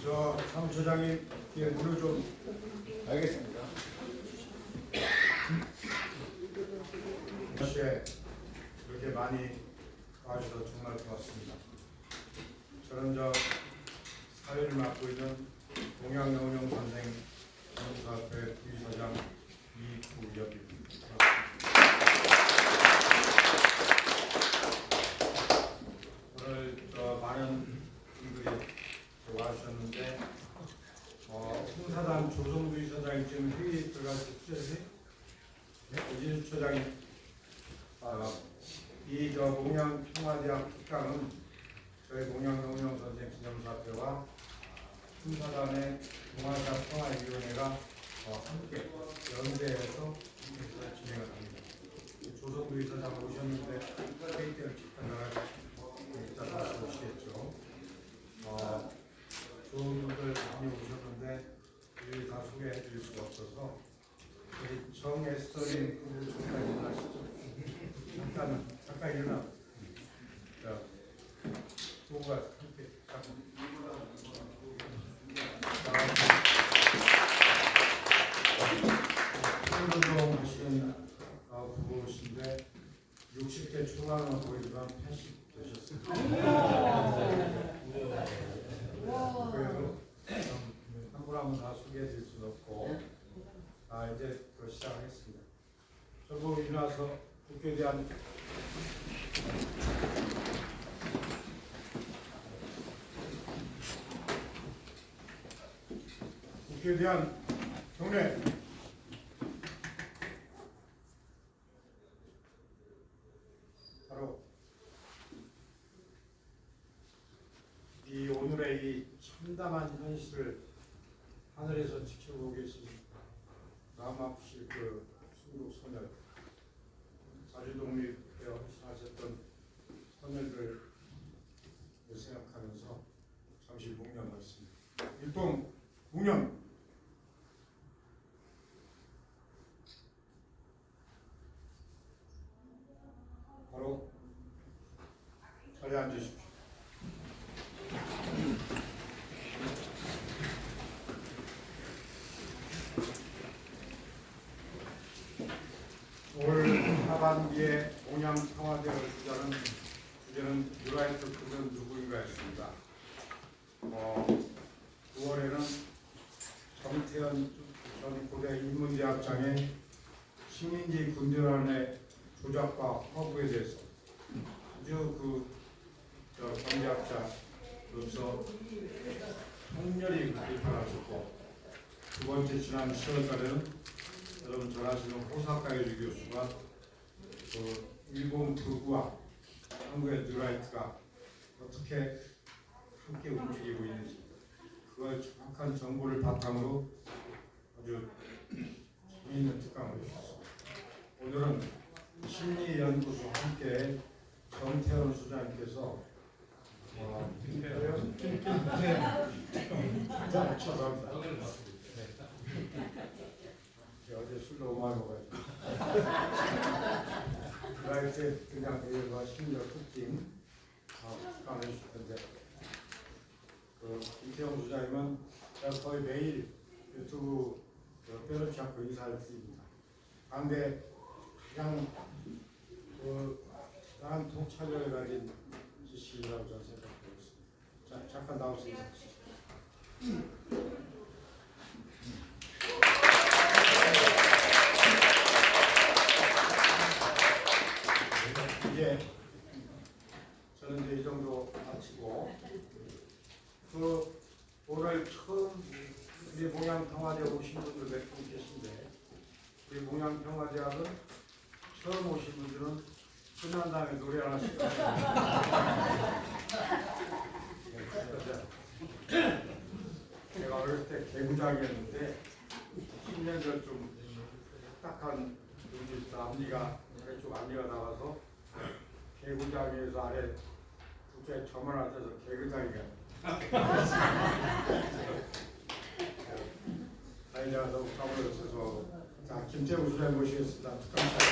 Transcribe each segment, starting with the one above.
저 사무처장이 문을 좀 알겠습니다. 시에 이렇게 많이 와주셔서 정말 고맙습니다. 저는 사회를 맡고 있는 동양영웅 선생 사업회 부이사장 이구엽입니다. 오늘 많은 분들이 와주셨는데 홍사단 조성부 이사장이 지금 회의 들어가셨죠? 오진수 처장이 이 동양평화대학 특강은 저희 동양영웅 선생 기념사업회와 홍사단의 동아시아 평화위원회가 함께 연대해서 진행을 합니다. 조성부 이사장 오셨는데 회의 때를 집행하라고 이따 다시 오시겠죠. 좋은 분들 많이 오셨는데 여기 다 소개해 드릴 수가 없어서 우리 정에스터린 부부 잠깐 일어나시죠. 잠깐 일어나. 자, 부부가 함께 운동 하시는 부부신데 60대 초반으로 보이지만 80 되셨습니다. 그래도 한 분 한 분 다 소개해 드릴 수는 없고 이제 또 시작하겠습니다. 저도 일어나서 국회에 대한 경례. 바로 이 오늘의 이 참담한 현실을 하늘에서 지켜보고 계신 마음 아프실 그 순국 소녀, 자주독립에 헌신하셨던 소녀들을 생각하면서 잠시 묵념하겠습니다. 일동 묵념. 바로 자리에 앉으십시오. 올 하반기에 동양평화대를 주제는 뉴라이트 그는 누구인가였습니다. 9월에는 정태현 전 고대 인문대학장의 식민지 군대론의 조작과 허구에 대해서 아주 경제학자로서 통렬히 비판하셨고, 두 번째 지난 10월달에는 여러분 잘 아시는 호사카이주 교수가 일본 극우와 한국의 뉴라이트가 어떻게 함께 움직이고 있는지 그거의 정확한 정보를 바탕으로 아주 재미있는 특강을 해주셨습니다. 오늘은 심리연구소 함께 정태현 소장님께서 어제 술 너무 많이 먹어가지고 뉴라이트의 그냥 대회와 심리학 특징 특강을 해주실 텐데 김태형 소장님은 제가 거의 매일 유튜브 빼놓지 않고 인사를 드립니다. 그런데 그냥 다른 통찰력을 가진 지식이라고 저는 생각하고 있습니다. 자, 잠깐 나와서 인사하시죠. 저는 이제 이 정도 마치고 오늘 처음 우리 동양평화대학 오신 분들 몇 분 계신데, 우리 동양평화대학은 처음 오신 분들은 끝난 다음에 노래 하나씩 제가 어렸을 때 개구장이었는데 10년 전 좀 딱딱한 앞니가 좀 앞니가 나와서 개구장에서 아래 두째 점을 앉아서 개구장이가 내가 너무 까불었어서. 자, 김태우 소장님 모시겠습니다. 감사합니다.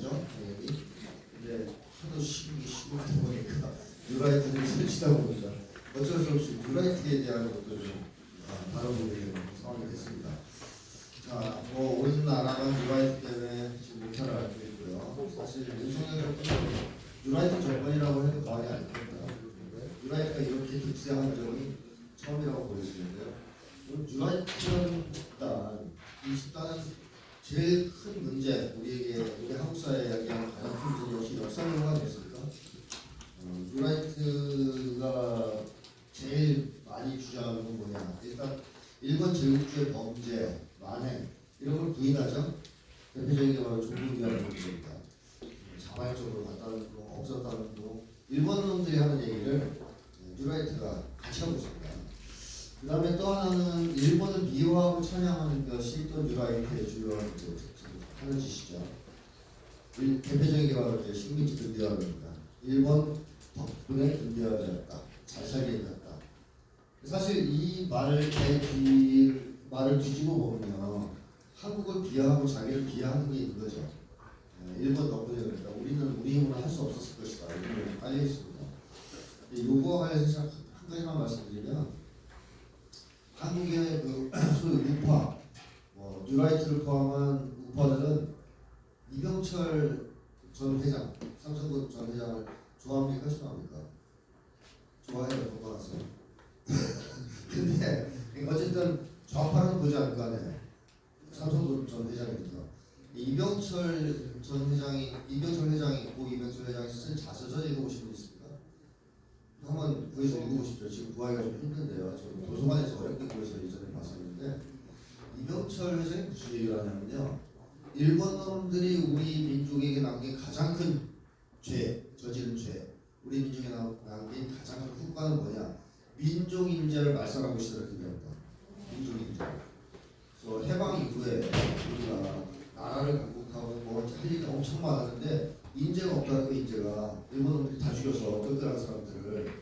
있겠죠, 당연히. 근데 하도 시골 보니까 뉴라이트를 설치다 보니까 어쩔 수 없이 뉴라이트에 대한 것도 좀 다뤄보게 되는 상황이 됐습니다. 자, 뭐 우리나라가 뉴라이트 때문에 지금 못하를 알고 있고요. 사실 윤석열 정권은 뉴라이트 정권이라고 해도 과언이 아닙니다. 뉴라이트가 이렇게 득세한 적이 처음이라고 보여지는데요. 뉴라이트라는 집단은 제일 큰 문제, 우리 한국 사회에 이야기하는 가장 큰 문제 역시 역사적으로 됐습니다. 뉴라이트가 제일 많이 주장하는 건 뭐냐? 일단 일본 제국주의 범죄, 만행 이런 걸 부인하죠. 대표적인 게 바로 종북이라는 문제입니다. 자발적으로 갔다는 거, 없었다는 거, 일본 놈들이 하는 얘기를 뉴라이트가 같이 하고 있습니다. 그 다음에 또 하나는 일본을 미워하고 찬양하는 것이 또 뉴라이트의 주요한 하는 짓이죠. 대표적인 게 바로 이제 식민지 근대화입니다. 일본 덕분에 근대화되었다. 잘 살게 되었다. 사실 이 말을 뒤집어 보면 한국을 비하하고 자기를 비하하는 게 있는 거죠. 일본 덕분에 그랬다. 우리는 우리 힘으로 할 수 없었을 것이다. 이런 깔려 있습니다. 요거와 관련해서 한 가지만 말씀드리면 한국의 그 소위 우파, 뉴라이트를 포함한 우파들은 이병철 전 회장, 삼성그룹 전 회장을 좋아합니까? 싫어합니까? 좋아해요. 돌아갔어요. 근데 어쨌든 좌파는 보지 않을 거 아니에요. 삼성그룹 전 회장이니까. 이병철 회장이 있고 이병철 회장이 쓴 자서전 읽어보신 분 있습니까? 한번 구해서 읽어보십시오. 지금 구하기가 좀 힘든데요. 저는 도서관에서 어렵게 구해서 예전에 봤었는데 이병철 회장이 무슨 얘기를 하냐면요. 일본 놈들이 우리 민족에게 남긴 가장 큰 저지른 죄, 우리 민족에 남긴 가장 큰 후과는 뭐냐? 민족 인재를 말살하고 있다는 얘기합니다. 민족 인재. 그래서 해방 이후에 우리가 나라를 강국하고 할 일이 엄청 많았는데 인재가 없다는 그 인재가 일본 놈들이 다 죽여서 끌끌한 사람들을,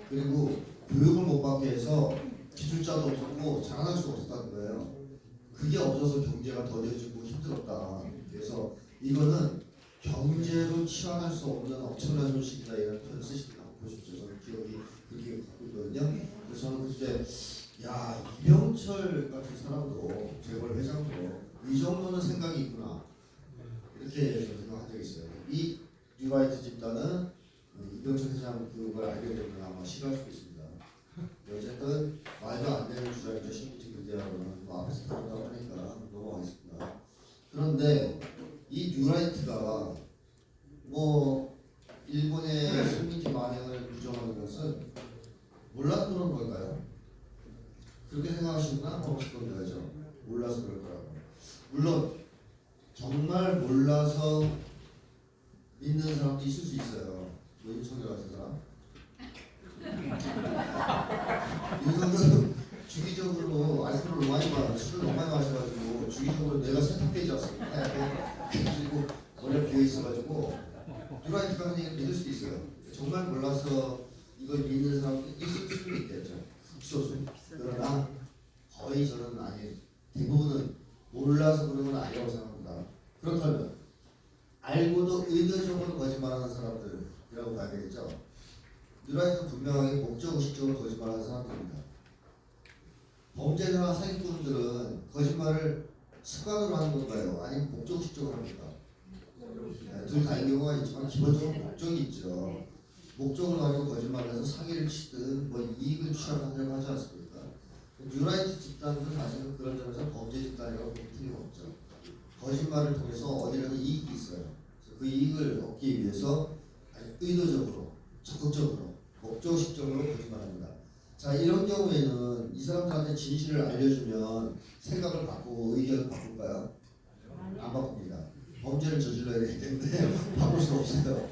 그리고 교육을 못 받게 해서 기술자도 없었고 자라날 수가 없었다는 거예요. 그게 없어서 경제가 더뎌지고 힘들었다. 그래서 이거는 경제로 치환할 수 없는 엄청난 손실이다 이런 표현을 쓰십니다. 보십시오. 저는 기억이 그렇게 갖고 있거든요. 그래서 저는 그때 이병철 같은 사람도 재벌 회장도 이 정도는 생각이 있구나 이렇게 생각한 적이 있어요. 이 뉴라이트 집단은 이병철 회장 그걸 알게 되면 아마 싫어할 수도 있습니다. 어쨌든 말도 안 되는 주장이죠. 식민지 근대화로는 앞에서 다룬다고 하니까 넘어가겠습니다. 그런데 이 뉴라이트가 일본의 식민지 만행을 부정하는 것은 몰라서 그런 걸까요? 그렇게 생각하시구나? 없을 건데요. 몰라서 그럴 거라고. 물론 정말 몰라서 믿는 사람도 있을 수 있어요. 윤석열 같은 사람. 윤석열은 주기적으로 알코올을 많이 마셔, 술을 너무 많이 마셔가지고 주기적으로 내가 세탁되지 않습니까? 그리고 머리가 비어 있어가지고 뉴라이트가 하는 얘기를 믿을 수도 있어요. 정말 몰라서 이걸 믿는 사람도 있을 수도 있겠죠. 극소수. 그러나 거의 저는 아니에요. 대부분은 몰라서 그런 건 아니라고 생각합니다. 그렇다면 알고도 의도적으로 거짓말하는 사람들이라고 봐야 되겠죠. 뉴라이트는 분명하게 목적의식적으로 거짓말하는 사람들입니다. 범죄자나 사기꾼들은 거짓말을 습관으로 하는 건가요? 아니면 목적의식적으로 합니까? 둘 다인 경우가 있지만 기본적으로 목적이 있죠. 목적을 가지고 거짓말을 해서 사기를 치든 이익을 취하려고 하지 않습니까? 뉴라이트 집단은 아직은 그런 점에서 범죄 집단이라고 볼 필요가 없죠. 거짓말을 통해서 어디라도 이익이 있어요. 그래서 그 이익을 얻기 위해서 의도적으로, 적극적으로, 목적식적으로 거짓말합니다. 자, 이런 경우에는 이 사람들한테 진실을 알려주면 생각을 바꾸고 의견을 바꿀까요? 안 바꿉니다. 범죄를 저질러야 되기 때문에 바꿀 수 없어요.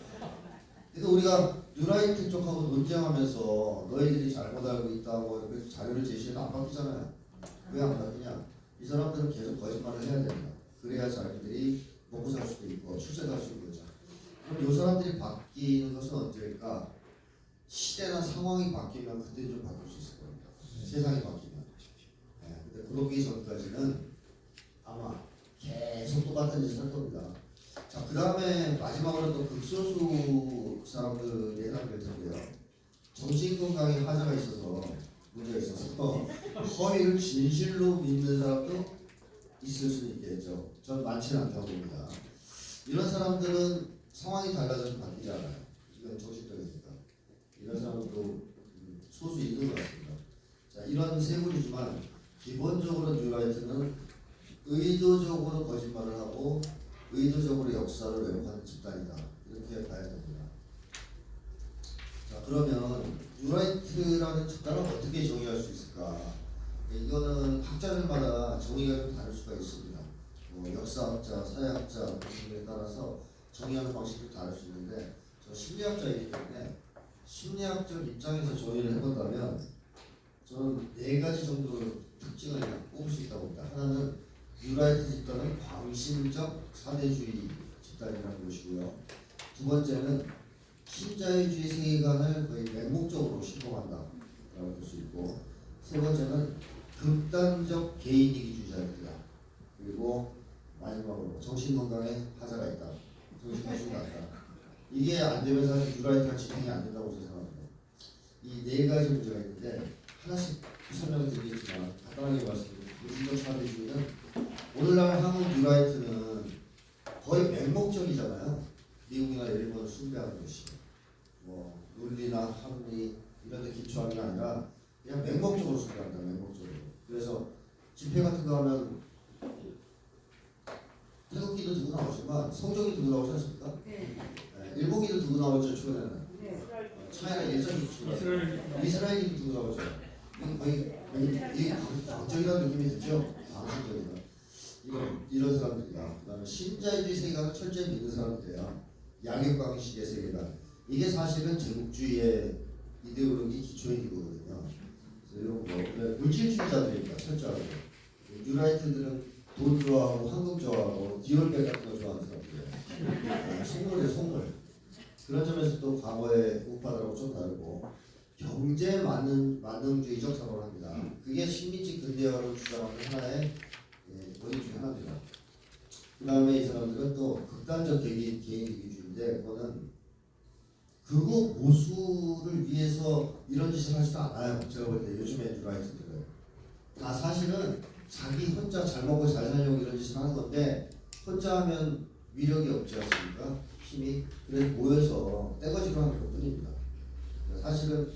그래서 우리가 뉴라이트 쪽하고 논쟁하면서 너희들이 잘못 알고 있다고 자료를 제시해도 안 바뀌잖아요. 왜 안 바뀌냐? 이 사람들은 계속 거짓말을 해야 됩니다. 그래야 자기들이 먹고 살 수도 있고 출세할 수 있는 거죠. 그럼 이 사람들이 바뀌는 것은 언제일까? 시대나 상황이 바뀌면 그때 좀 바뀔 수 있을 겁니다. 세상이 바뀌면. 근데 그러기 전까지는 아마 계속 똑같은 짓을 할 겁니다. 자, 그 다음에 마지막으로 또 극소수 사람들 예상될 텐데요. 정신건강에 하자가 있어서 문제가 있어서 허위를 진실로 믿는 사람도 있을 수 있겠죠. 전 많지는 않다고 봅니다. 이런 사람들은 상황이 달라져서 바뀌지 않아요. 이건 정신적이니까. 이런 사람도 소수 있는 것 같습니다. 자, 이런 세 분이지만 기본적으로 뉴라이트는 의도적으로 거짓말을 하고 의도적으로 역사를 왜곡하는 집단이다. 이렇게 봐야 됩니다. 자, 그러면 뉴라이트라는 집단을 어떻게 정의할 수 있을까? 이거는 학자들마다 정의가 좀 다를 수가 있습니다. 뭐 역사학자, 사회학자 등에 따라서 정의하는 방식이 다를 수 있는데 저 심리학자이기 때문에 심리학적 입장에서 정의를 해본다면 저는 네 가지 정도로 특징을 그냥 꼽을 수 있다고 봅니다. 하나는 뉴라이트 집단은 광신적 사대주의 집단이라는 것이고요. 두 번째는 신자유주의 세계관을 거의 맹목적으로 신봉한다라고 볼 수 있고, 세 번째는 극단적 개인이기주의자들이다. 그리고 마지막으로 정신건강에 하자가 있다. 정신건강이 있다. 이게 안 되면 사실 뉴라이트가 진행이 안 된다고 생각합니다. 이 네 가지 문제가 있는데 하나씩 설명을 드리겠지만 간단하게 말씀드리면 광신적 사대주의는 오늘날 한국 뉴라이트는 거의 맹목적이잖아요. 미국이나 일본을 숭배하는 것이 뭐 논리나 합리 이런 데 기초하는 게 아니라 그냥 맹목적으로 숭배한다. 맹목적으로. 그래서 집회 같은 거 하면 태극기도 들고 나오지만 성경이 들고 나오지 않습니까? 네. 일본기도 들고 나오죠. 최근에는. 네. 차이나 일전이 이스라엘이 들고 나오죠. 거의 강적이라는 느낌이 들죠. 강적이다. 이런 사람들이다. 그다음에 신자유주의 세계관을 철저히 믿는 사람들이에요. 양육방식의 세계관. 이게 사실은 제국주의의 이데올로기 기초인 거거든요. 그래서 이런 거 물질주의자들입니다. 철저하게. 뉴라이트들은 돈 좋아하고 황금 좋아하고 디올백 같은 거 좋아하는 사람들이에요. 속물이에요, 속물. 그런 점에서 또 과거의 우파들하고 좀 다르고 경제 만능주의적 사고를 합니다. 그게 식민지 근대화를 주장하는 하나의 원인 중 하나입니다. 그 다음에 이 사람들은 또 극단적 개인주의인데 그거는 극우 보수를 위해서 이런 짓을 하지도 않아요. 제가 볼 때 요즘에 뉴라이트들은 다 사실은 자기 혼자 잘 먹고 잘 살려고 이런 짓을 하는 건데 혼자 하면 위력이 없지 않습니까? 힘이. 그래서 모여서 떼거지로 하는 것 뿐입니다. 사실은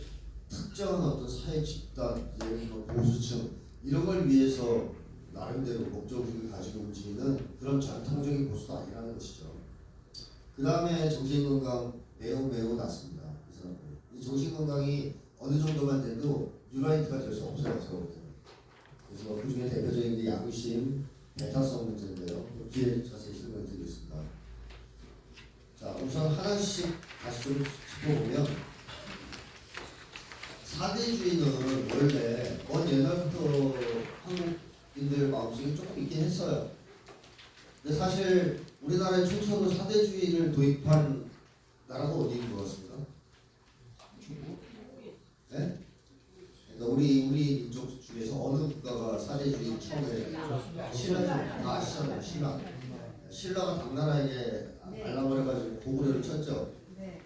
특정한 어떤 사회 집단, 예를 들어 보수층 이런 걸 위해서 나름대로 목적을 가지고 움직이는 그런 전통적인 보수도 아니라는 것이죠. 그 다음에 정신건강 매우 낮습니다. 이 사람들. 이 정신건강이 어느 정도만 돼도 뉴라이트가 될 수 없어요. 제가 볼 때는. 그래서 그 중에 대표적인 게 양심, 배타성 문제인데요. 뒤에 자세히 설명드리겠습니다. 자, 우선 하나씩 다시 좀 짚어보면 사대주의는 원래 먼 옛날부터 한국인들 마음속에 조금 있긴 했어요. 근데 사실 우리나라에 최초로 사대주의를 도입한 나라가 어디인 것 같습니까? 중국? 네? 그러니까 우리 민족 중에서 어느 국가가 사대주의 처음에 신라 아시잖아요. 신라가 당나라에게 알람을 해가지고 고구려를 쳤죠.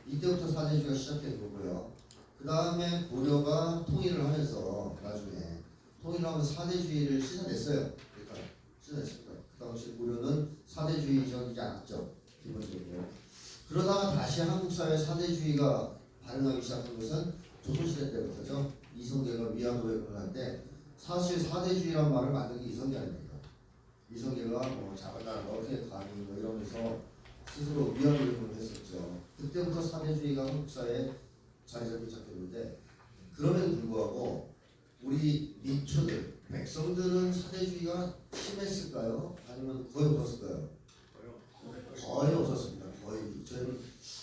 이때부터 사대주의가 시작된 거고요. 그 다음에 고려가 통일을 하면서 나중에 통일하면서 사대주의를 씻어냈어요. 그러니까 씻어냈습니다. 그 당시 고려는 사대주의적이지 않았죠. 기본적으로. 그러다가 다시 한국 사회 사대주의가 발흥하기 시작한 것은 조선시대 때부터죠. 이성계가 위안도획을 할 때 사실 사대주의란 말을 만든 게 이성계 아닙니까? 이성계가 뭐 작은 나라가 어떻게 감히 뭐 이러면서 스스로 위안도획을 했었죠. 그때부터 사대주의가 한국 사회에 자리 잡기 시작했는데 그럼에도 불구하고 우리 민초들, 백성들은 사대주의가 심했을까요? 아니면 거의 없었을까요? 거의 없었습니다. 거의. 저는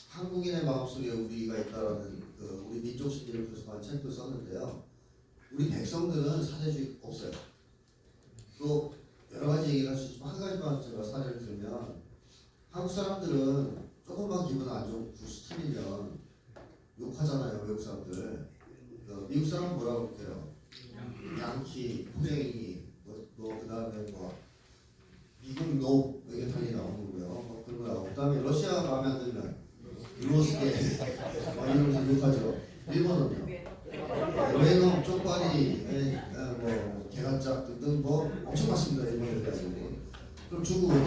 한국인의 마음속에 우리가 있다라는 우리 민족 심리를 분석한 책도 썼는데요. 우리 백성들은 사대주의 없어요. 또 여러 가지 얘기를 할 수 있지만 한 가지만 제가 사례를 들면 한국 사람들은 조금만 기분 안 좋고 틀리면 욕하잖아요. 외국 사람들. 미국 사람은 뭐라고 그래요? 양키, 호랭이, 그 다음에 뭐 미국 노 이게 당연히 나오는 거고요. 뭐 그런 거 나오고 그다음에 러시아 마음에 안 들면 루스게 이러면서 욕하죠. 일본은요. 외놈, 쪽발이, 뭐 개간짝 등등 뭐 엄청 많습니다. 일본에 가지고. 그럼 중국은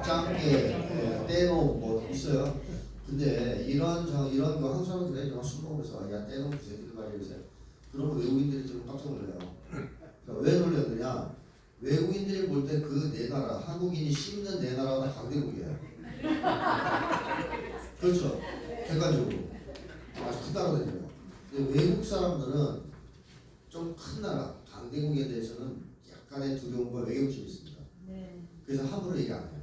짱게, 떼놈 뭐 있어요. 근데 이런 거 한국 사람들이 정말 술 먹으면서 야 떼놈 그 새끼들 말이면서 그런 거 외국인들이 좀 깜짝 놀라요. 그러니까 왜 놀랐느냐? 외국인들이 볼 때 그 내 나라, 한국인이 씹는 내 나라가 강대국이에요. 그렇죠. 객관적으로 아주 큰 나라들이에요. 근데 외국 사람들은 좀 큰 나라, 강대국에 대해서는 약간의 두려움과 외교심이 있습니다. 네. 그래서 함부로 얘기 안 해요.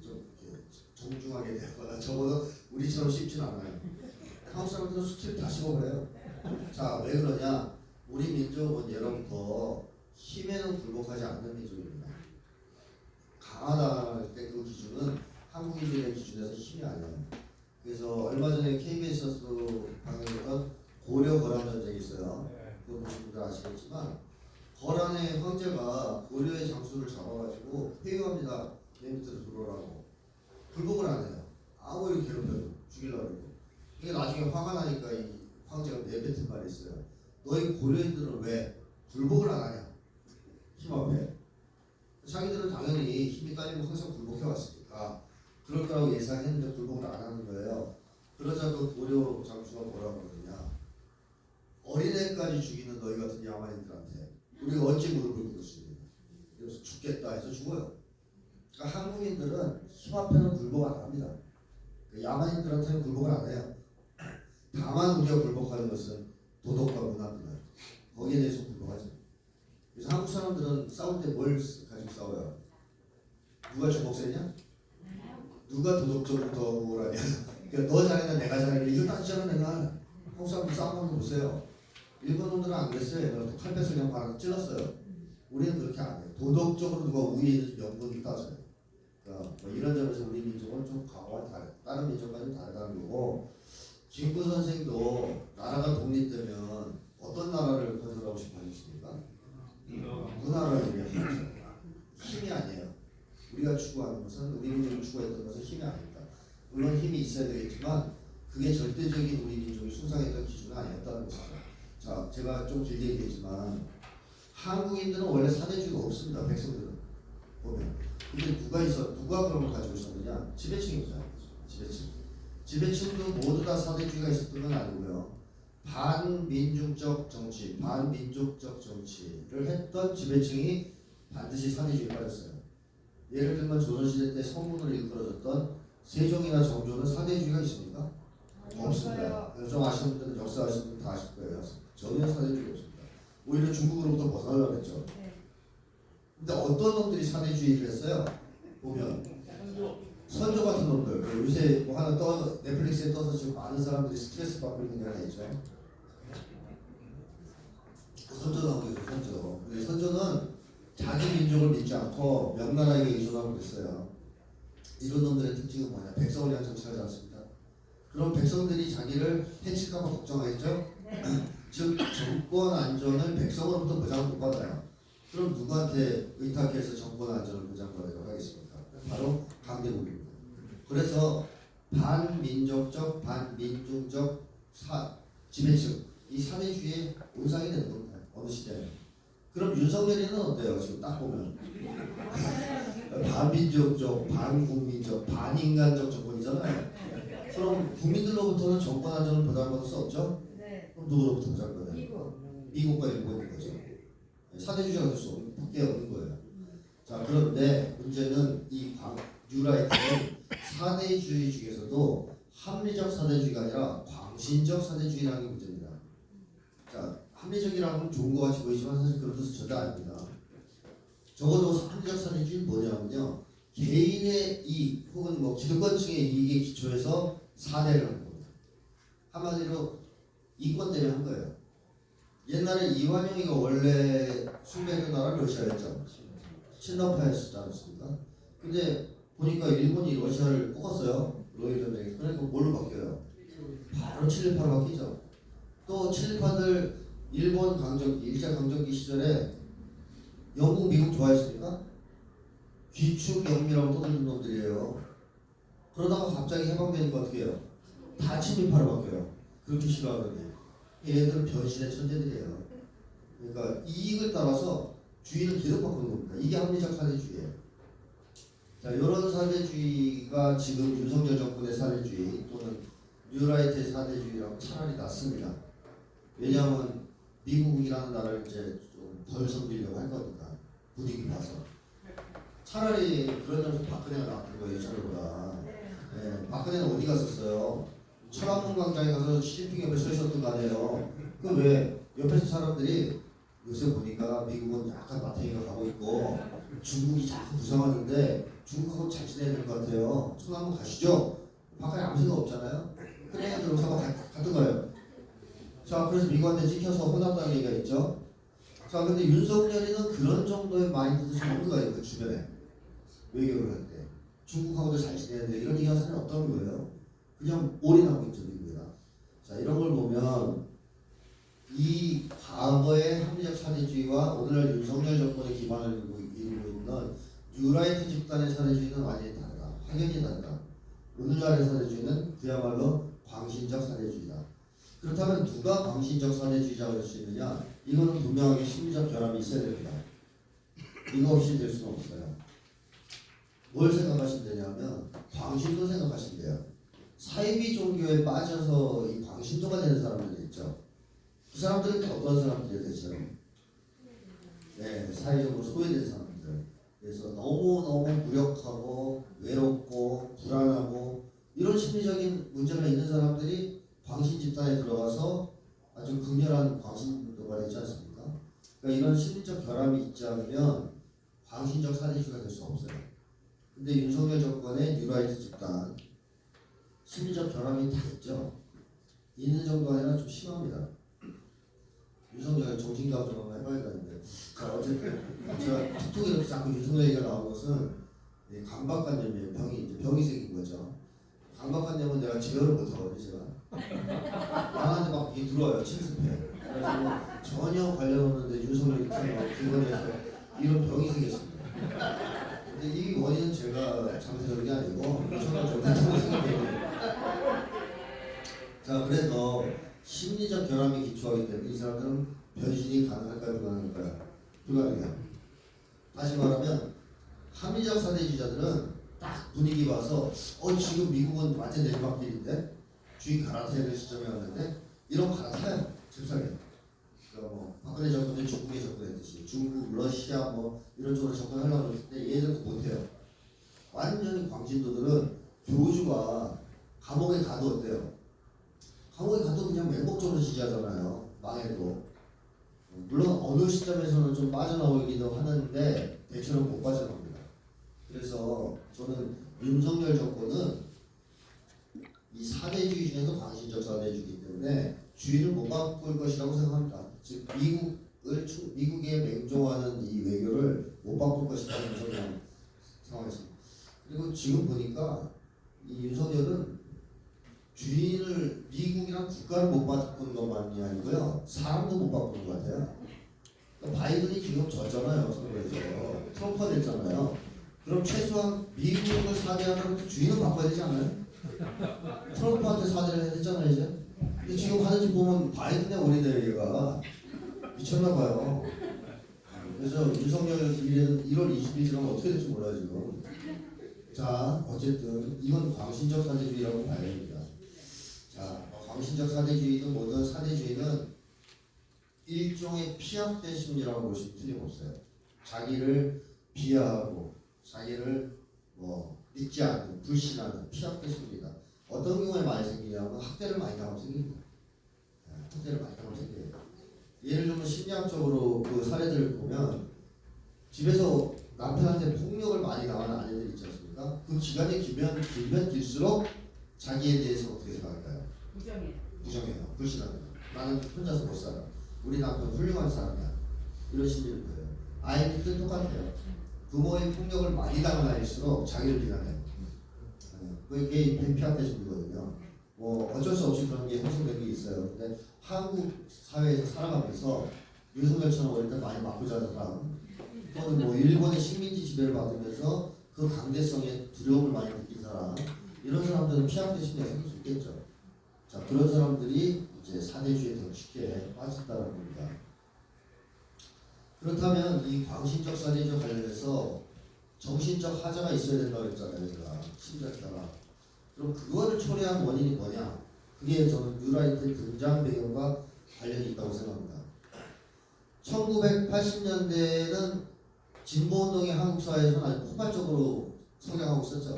좀 이렇게 정중하게 대하거나 적어도 우리처럼 쉽진 않아요. 한국 사람들은 수트를 다 씹어버려요. 자, 왜 그러냐? 우리 민족은 예로부터 힘에는 굴복하지 않는 민족입니다. 강하다 할 때 그 기준은 한국인들의 기준에서 힘이 아니에요. 그래서 얼마 전에 KBS에서도 방영했던 고려 거란 전쟁이 있어요. 그거 보신 분들 아시겠지만 거란의 황제가 고려의 장수를 잡아가지고 회유합니다. 내 밑으로 들어오라고. 불복을 안 해요. 아무리 괴롭혀도 죽이려고 그러고. 이게 나중에 화가 나니까 이 황제가 내뱉은 말이 있어요. 너희 고려인들은 왜 불복을 안 하냐? 힘 앞에. 자기들은 당연히 힘이 딸리면 항상 불복해왔으니까 그럴 거라고 예상했는데 불복을 안 하는 거예요. 그러자 그 고려 장수가 뭐라고 그러느냐? 어린애까지 죽이는 너희 같은 야만인들한테 우리가 어찌 무릎을 꿇었습니까? 그래서 죽겠다 해서 죽어요. 그러니까 한국인들은 힘 앞에는 굴복 안 합니다. 야만인들한테는 굴복을 안 해요. 다만 우리가 굴복하는 것은 도덕과 문화입니다. 거기에 대해서 굴복하죠. 그래서 한국 사람들은 싸울 때 뭘 가지고 싸워요? 누가 주먹 세냐? 누가 도덕적으로 더 우월하냐? 그러니까 너 잘했나 내가 잘했나 이거 따지잖아 맨날. 한국 사람들 싸우는 거 보세요. 일본 놈들은 안 그랬어요. 칼ペ 그냥 바로 찔렀어요. 우리는 그렇게 안 해요. 도덕적으로 누가 우위에 명분을 따져요. 그러니까 뭐 이런 점에서 우리 민족은 좀 과거와 다른 민족과는 다르다는 거고 김구 선생도 나라가 독립되면 어떤 나라를 건설하고 싶어 하셨습니까? 문화를 얘기하죠. 힘이 아니에요. 우리가 추구하는 것은 우리 민족이 추구했던 것은 힘이 아닙니다. 물론 힘이 있어야 되겠지만 그게 절대적인 우리 민족이 숭상했던 기준은 아니었다는 것이죠. 자, 제가 좀 길게 얘기했지만 한국인들은 원래 사대주의가 없습니다. 백성들은 보면. 근데 누가 그런 걸 가지고 있었느냐? 지배층입니다. 지배층도 모두 다 사대주의가 있었던 건 아니고요. 반민족적 정치, 반민족적 정치를 했던 지배층이 반드시 사대주의에 빠졌어요. 예를 들면 조선시대 때 성문을 일컬어줬던 세종이나 정조는 사대주의가 있습니까? 없습니다. 좀 아시는 분들은 역사 아시는 분들 다 아실 거예요. 전혀 사대주의가 없습니다. 오히려 중국으로부터 벗어나려고 했죠. 근데 어떤 놈들이 사대주의를 했어요? 보면 선조 같은 놈들. 요새 뭐 하나 넷플릭스에 떠서 지금 많은 사람들이 스트레스 받고 있는 게 하나 있죠. 선조 나오죠. 선조는 자기 민족을 믿지 않고 명나라에게 의존하고 그랬어요. 이런 놈들의 특징은 뭐냐? 백성을 위한 정치를 하지 않습니다. 그럼 백성들이 자기를 해칠까봐 걱정하겠죠? 즉 정권 안전을 백성으로부터 보장을 못 받아요. 그럼 누구한테 의탁해서 정권 안전을 보장받으려고 하겠습니까? 바로 강대국입니다. 그래서 반민족적, 반민중적 지배층 이 사대주의의 온상이 되는 겁니다. 어느 시대에. 그럼 윤석열이는 어때요? 지금 딱 보면 반민족적, 반국민적, 반인간적 정권이잖아요. 그럼 국민들로부터는 정권 안전을 보장받을 수 없죠? 네. 그럼 누구로부터 보장받아요? 미국과 일본인 거죠. 사대주의가 될 수 없는 밖에 없는 거예요. 자, 그런데 문제는 이 뉴라이트는 사대주의 중에서도 합리적 사대주의가 아니라 광신적 사대주의라는 게 문제입니다. 자, 합리적이라는 건 좋은 것 같이 보이지만 사실 그런 뜻은 절대 아닙니다. 적어도 합리적 사대주의는 뭐냐면요, 개인의 이익 혹은 뭐 기득권층의 이익에 기초해서 사대를 하는 겁니다. 한마디로 이권 때문에 한 거예요. 옛날에 이완용이가 원래 숭배했던 나라는 러시아였죠. 친러파였지 않습니까? 근데 보니까 일본이 러시아를 꺾었어요. 로일 전쟁에서. 그러니까 뭘로 바뀌어요? 바로 친일파로 바뀌죠. 또 친일파들 일본 강점기, 일제 강점기 시절에 영국, 미국 좋아했습니까? 귀축영미라고 떠드는 놈들이에요. 그러다가 갑자기 해방되니까 어떻게 해요? 다 친일파로 바뀌어요. 그렇게 싫어하는데 얘들은 변신의 천재들이에요. 그러니까 이익을 따라서 주의를 계속 바꾸는 겁니다. 이게 합리적 사대주의예요. 자, 이런 사대주의가 지금 윤석열 정권의 사대주의 또는 뉴라이트의 사대주의랑 차라리 낫습니다. 왜냐하면 미국이라는 나라를 이제 좀 덜 섬기려고 할 거니까 분위기 봐서 차라리 그런 점에서 박근혜가 나왔던 거예요. 저보다. 네, 박근혜는 어디 갔었어요? 천안문 광장에 가서 시진핑 옆에 서 있었던 거 아니에요. 그 왜 옆에서 사람들이 요새 보니까 미국은 약간 마탱이가 가고 있고 중국이 자꾸 부상하는데 중국하고 잘 지내야 될 것 같아요. 천안문 가시죠. 박근혜 아무 생각 없잖아요. 그래 그러면서 갔던 거예요. 자, 그래서 미국한테 찍혀서 혼났다는 얘기가 있죠. 자, 근데 윤석열이는 그런 정도의 마인드도 좀 없는 거예요. 그 주변에 외교를 할 때 중국하고도 잘 지내야 돼 이런 얘기하는 사람이 없다는 거예요. 그냥 올인하고 있죠 미국이나. 자, 이런 걸 보면 이 과거의 합리적 사대주의와 오늘날 윤석열 정권의 기반을 이루고 있는 뉴라이트 집단의 사대주의는 완전히 다르다. 확연히 다르다. 오늘날의 사대주의는 그야말로 광신적 사대주의다. 그렇다면 누가 광신적 사대주의자가 될 수 있느냐? 이거는 분명하게 심리적 결함이 있어야 됩니다. 이거 없이 될 수는 없어요. 뭘 생각하시면 되냐면 광신도 생각하시면 돼요. 사이비 종교에 빠져서 이 광신도가 되는 사람들이 있죠. 그 사람들은 어떤 사람들이에요 대체? 네, 사회적으로 소외된 사람들. 그래서 너무너무 무력하고 외롭고 불안하고 이런 심리적인 문제가 있는 사람들이 광신 집단에 들어가서 아주 극렬한 광신도가 되지 않습니까? 그러니까 이런 심리적 결함이 있지 않으면 광신적 사대주의가 될 수 없어요. 근데 윤석열 정권의 뉴라이트 집단 심리적 결함이 다 있죠. 있는 정도 아니라 좀 심합니다. 윤석열 정신과학 좀 한번 해봐야 되는데. 자, 어쨌든 제가 툭툭 이렇게 자꾸 윤석열 얘기가 나온 것은 강박관념이에요. 병이 생긴 거죠. 강박관념은 내가 제어를 못하거든요. 제가 나한테 막 이게 들어와요. 침습해. 그래서 뭐 전혀 관련 없는데 윤석열이 막 기본에서 이런 병이 생겼습니다. 근데 이 원인은 제가 잘못한 게 아니고 윤석열 정권이 생긴 자, 그래서 심리적 결함이 기초하기 때문에 이 사람들은 변신이 가능할까요? 불가능할까요? 불가능해요. 다시 말하면 합리적 사대주의자들은 딱 분위기 봐서 지금 미국은 완전 내리막길인데 주의 갈아타야 될 시점이 왔는데 이런 갈아타요. 잽싸게. 그러니까 뭐 박근혜 정권이 중국에 접근했듯이 중국, 러시아 뭐 이런 쪽으로 접근하려고 했는데 얘들은 못해요. 완전히 광신도들은 교주가 감옥에 가도 어때요? 감옥에 가도 그냥 맹목적으로 지지하잖아요. 망해도. 물론 어느 시점에서는 좀 빠져나오기도 하는데 대체로 못 빠져나옵니다. 그래서 저는 윤석열 정권은 이 사대주의 중에서 광신적 사대주의이기 때문에 주의를 못 바꿀 것이라고 생각합니다. 즉 미국에 맹종하는 이 외교를 못 바꿀 것이라는 저는 생각했습니다. 그리고 지금 보니까 이 윤석열은 주인을 미국이랑 국가를 못 바꾸는 것만이 아니고요 사람도 못 바꾸는 것 같아요. 그러니까 바이든이 지금 졌잖아요. 선거에서 트럼프가 됐잖아요. 그럼 최소한 미국을 사대하면 주인은 바꿔야 되지 않아요? 트럼프한테 사대를 했잖아요 이제. 근데 지금 하는 짓 보면 바이든의 올인해요 얘가. 미쳤나봐요. 그래서 윤석열 1월 20일 지나면 어떻게 될지 몰라요 지금. 자, 어쨌든 이건 광신적 사대주의라고 봐야 됩니다. 자, 광신적 사대주의든 뭐든 사대주의는 일종의 피압된 심리라고 보시면 틀림없어요. 자기를 비하하고 자기를 믿지 않는, 불신하는 피압된 심리다. 어떤 경우에 많이 생기냐면 학대를 많이 당하면 생깁니다. 학대를 많이 당하면 생겨요. 예를 들면 심리학적으로 그 사례들을 보면 집에서 남편한테 폭력을 많이 당하는 아내들 있지 않습니까? 그 기간이 길면 길수록 자기에 대해서 어떻게 생각할까요? 부정해요. 불신합니다. 나는 혼자서 못 살아. 우리 남편 훌륭한 사람이야. 이런 심리를 보여요. 아이들도 똑같아요. 부모의 폭력을 많이 당한 아이일수록 자기를 비난해요. 그게 피압된 심리거든요. 어쩔 수 없이 그런 게 형성된 게 있어요. 근데 한국 사회에서 살아가면서 윤석열처럼 어릴 때 많이 맞고 자란 사람 또는 일본의 식민지 지배를 받으면서 하면서 그 강대성에 두려움을 많이 느낀 사람, 이런 사람들은 피양대 심리가 생길 수 있겠죠. 자, 그런 사람들이 이제 사대주의에 더 쉽게 빠진다는 겁니다. 그렇다면 이 광신적 사대주의 관련해서 정신적 하자가 있어야 된다고 했잖아요. 제가 심리학 따라. 그럼 그거를 초래한 원인이 뭐냐? 그게 저는 뉴라이트의 등장 배경과 관련이 있다고 생각합니다. 1980년대에는 진보운동이 한국 사회에서는 아주 폭발적으로 성장하고 있었죠.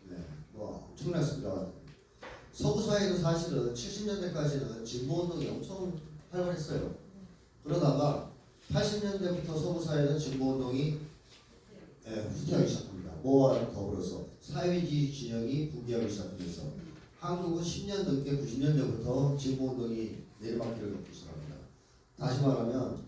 네, 뭐 엄청났습니다. 서구 사회도 사실은 70년대까지는 진보운동이 엄청 활발했어요. 그러다가 80년대부터 서구 사회는 진보운동이 후퇴하기 시작합니다. 뭐와 더불어서 사회주의 진영이 붕괴하기 시작하면서 한국은 10년 늦게 90년대부터 진보운동이 내리막길을 걷기 시작합니다. 다시 말하면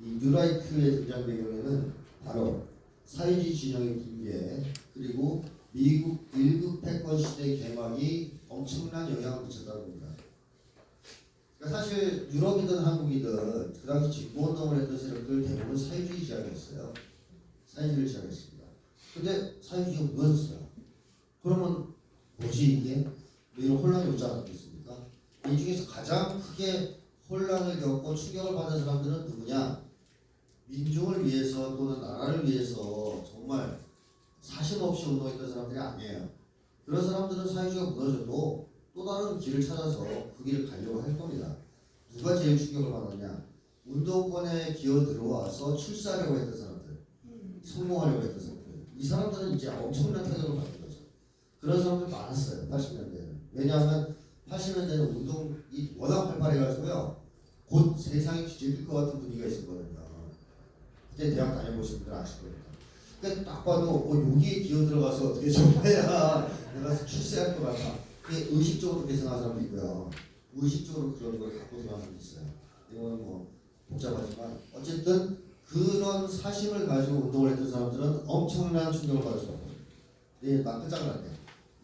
이 뉴라이트의 등장 배경에는 바로 사회주의 진영의 붕괴 그리고 미국 1급 패권 시대 개막이 엄청난 영향을 미쳤다는 겁니다. 그러니까 사실 유럽이든 한국이든 그 당시 진보운동을 했던 세력들 대부분 사회주의 지향이었어요. 사회주의를 지향했습니다. 근데 사회주의가 무너졌어요. 그러면 뭐지 이게? 이런 혼란이 오지 않았겠습니까? 이 중에서 가장 크게 혼란을 겪고 충격을 받은 사람들은 누구냐? 민중을 위해서 또는 나라를 위해서 정말 사심 없이 운동했던 사람들이 아니에요. 그런 사람들은 사회주의가 무너져도 또 다른 길을 찾아서 그 길을 가려고 할 겁니다. 누가 제일 충격을 받았냐? 운동권에 기어 들어와서 출세하려고 했던 사람들, 성공하려고 했던 사람들. 이 사람들은 이제 엄청난 타격을 받는 거죠. 그런 사람들 많았어요. 80년대에는. 왜냐하면 80년대는 운동이 워낙 활발해가지고요. 곧 세상이 뒤집힐 것 같은 분위기가 있었거든요. 그때 대학 다녀보신 분들 아실 겁니다. 그러니까 딱 봐도 여기에 기어 들어가서 어떻게 좀 해야 내가 출세할 것 같아. 그게 의식적으로 그렇게 생각하는 사람도 있고요. 무의식적으로 그런 걸 갖고 들어가는 사람도 있어요. 이거는 뭐 복잡하지만 어쨌든 그런 사심을 가지고 운동을 했던 사람들은 엄청난 충격을 받을 수밖에 없어요. 예, 나 끝장났네.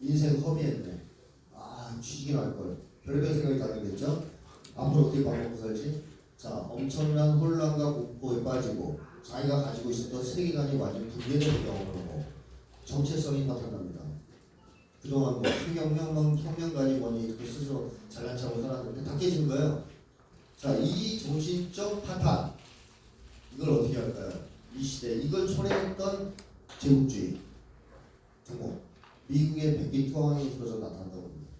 인생 허비했네. 아, 취직이 날걸. 별의별 생각이 다 들겠죠? 앞으로 어떻게 밥 먹고 살지? 자, 엄청난 혼란과 공포에 빠지고 자기가 가지고 있었던 세계관이 완전 붕괴되는 경험을 하고 정체성이 나타납니다. 그동안 뭐 혁명가니 뭐니 이렇게 스스로 잘난 척하고 살았는데 다 깨진 거예요. 자, 이 정신적 파탄 이걸 어떻게 할까요? 이 시대 이걸 초래했던 제국주의 정복 미국의 백기 투항하는 것으로 나타난다고 합니다.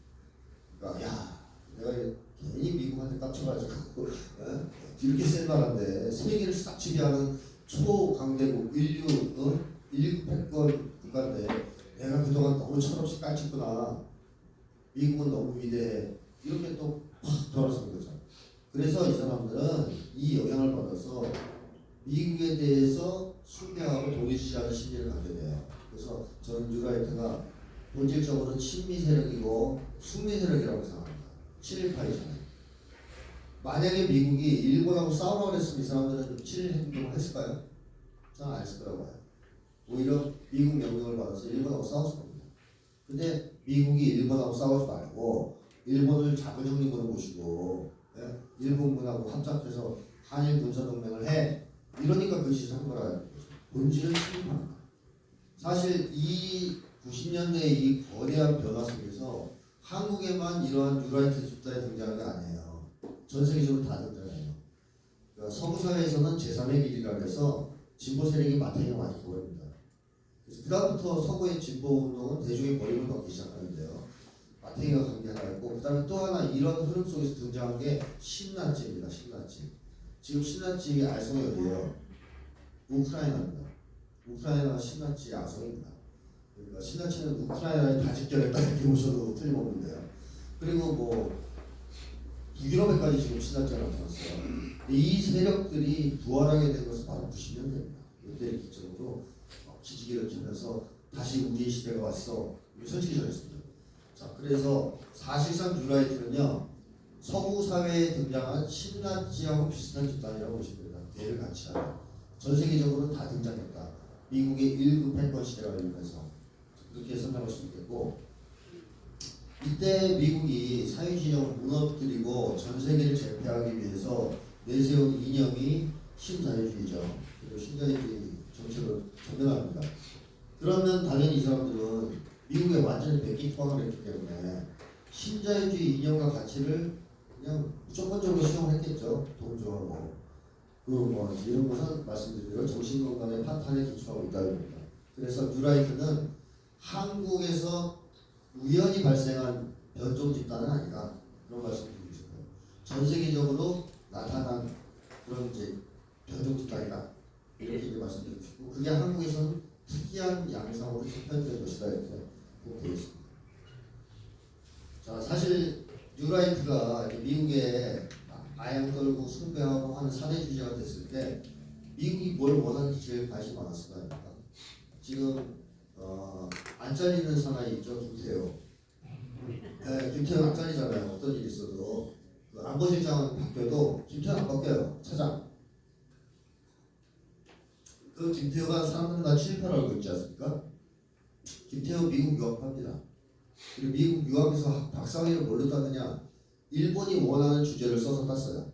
그러니까 야 내가 괜히 미국한테 깝쳐가지고 이렇게 센 나라인데 세계를 싹 지배하는 초강대국 인류 패권 국가인데 내가 그동안 너무 철없이 깝쳤구나. 미국은 너무 위대해. 이렇게 또 팍 돌아서는 거죠. 그래서 이 사람들은 이 영향을 받아서 미국에 대해서 숭배하고 동일시하는 심리를 갖게 돼요. 그래서 저는 뉴라이트가 본질적으로 친미 세력이고 숙미 세력이라고 생각합니다. 7.18이잖아요. 만약에 미국이 일본하고 싸우라고 했으면 이 사람들은 7.1 행동을 했을까요? 저는 안 했을 거라고 봐요. 오히려 미국 명령을 받아서 일본하고 싸웠을 겁니다. 근데 미국이 일본하고 싸우지 말고 일본을 작은 형님으로 모시고 일본군하고 합작해서 한일 군사동맹을 해. 이러니까 그 짓을 한 거라. 본질은 침입합니다. 사실 이 90년대의 이 거대한 변화 속에서 한국에만 이러한 뉴라이트 집단이 등장한 게 아니에요. 전 세계적으로 다 등장해요. 그러니까 서구 사회에서는 제3의 길이라고 해서 진보 세력이 마탱이가 많이 보입니다. 그래서 그다음부터 서구의 진보 운동은 대중의 머리를 받기 시작하는데요. 마탱이가 관계 하나 있고 그다음에 또 하나 이런 흐름 속에서 등장한 게 신나치입니다. 신나치. 지금 신나치의 알성이 어디예요? 우크라이나입니다. 우크라이나가 신나치의 아성입니다. 그러니까 신나치는 우크라이나에 다 직결했다 이렇게 보셔도 틀림없는데요. 그리고 뭐 북유럽에까지 지금 신나치가 나타났어요. 이 세력들이 부활하게 된 것은 바로 90년대입니다. 이때를 기점으로 기지개를 켜면서 다시 우리의 시대가 왔어. 이게 선취적이었습니다. 자, 그래서 사실상 뉴라이트는요 서구 사회에 등장한 신나치하고 비슷한 집단이라고 보시면 됩니다. 대를 같이 하는 전 세계적으로 다 등장했다. 미국의 1급 패권 시대가 열리면서 그렇게 설명할 수 있겠고 이때 미국이 사회주의를 무너뜨리고 전 세계를 제패하기 위해서 내세운 이념이 신자유주의죠. 그리고 신자유주의 정책을 전면합니다. 그러면 당연히 이 사람들은 미국에 완전히 백기 투항을 했기 때문에 신자유주의 이념과 가치를 그냥 무조건적으로 수용했겠죠. 동조하고 그리고 뭐 이런 것은 말씀드린 정신건강의 파탄에 기초하고 있다는 겁니다. 그래서 뉴라이트는 한국에서 우연히 발생한 변종 집단은 아니다. 그런 말씀 드리고 싶어요. 전 세계적으로 나타난 그런 이제 변종 집단이다. 이렇게 이제 말씀드리고 싶고 그게 한국에서는 특이한 양상으로 표현된 것이다 이렇게 되어 있습니다. 자, 사실 뉴라이트가 미국에 아양 떨고 숭배하고 하는 사대주의자가 됐을 때 미국이 뭘 원하는지 제일 관심 많았을 거 아닙니까? 지금 안 잘리는 사나이 있죠, 김태호. 네, 김태호 안 잘리잖아요. 어떤 일이 있어도 그 안보실장은 바뀌어도 김태호 안 바뀌어요. 차장. 그 김태호가 사람들은 다 친일파라고 알고 있지 않습니까? 김태호 미국 유학합니다. 그리고 미국 유학에서 박사학위를 뭘로 땄느냐? 일본이 원하는 주제를 써서 땄어요.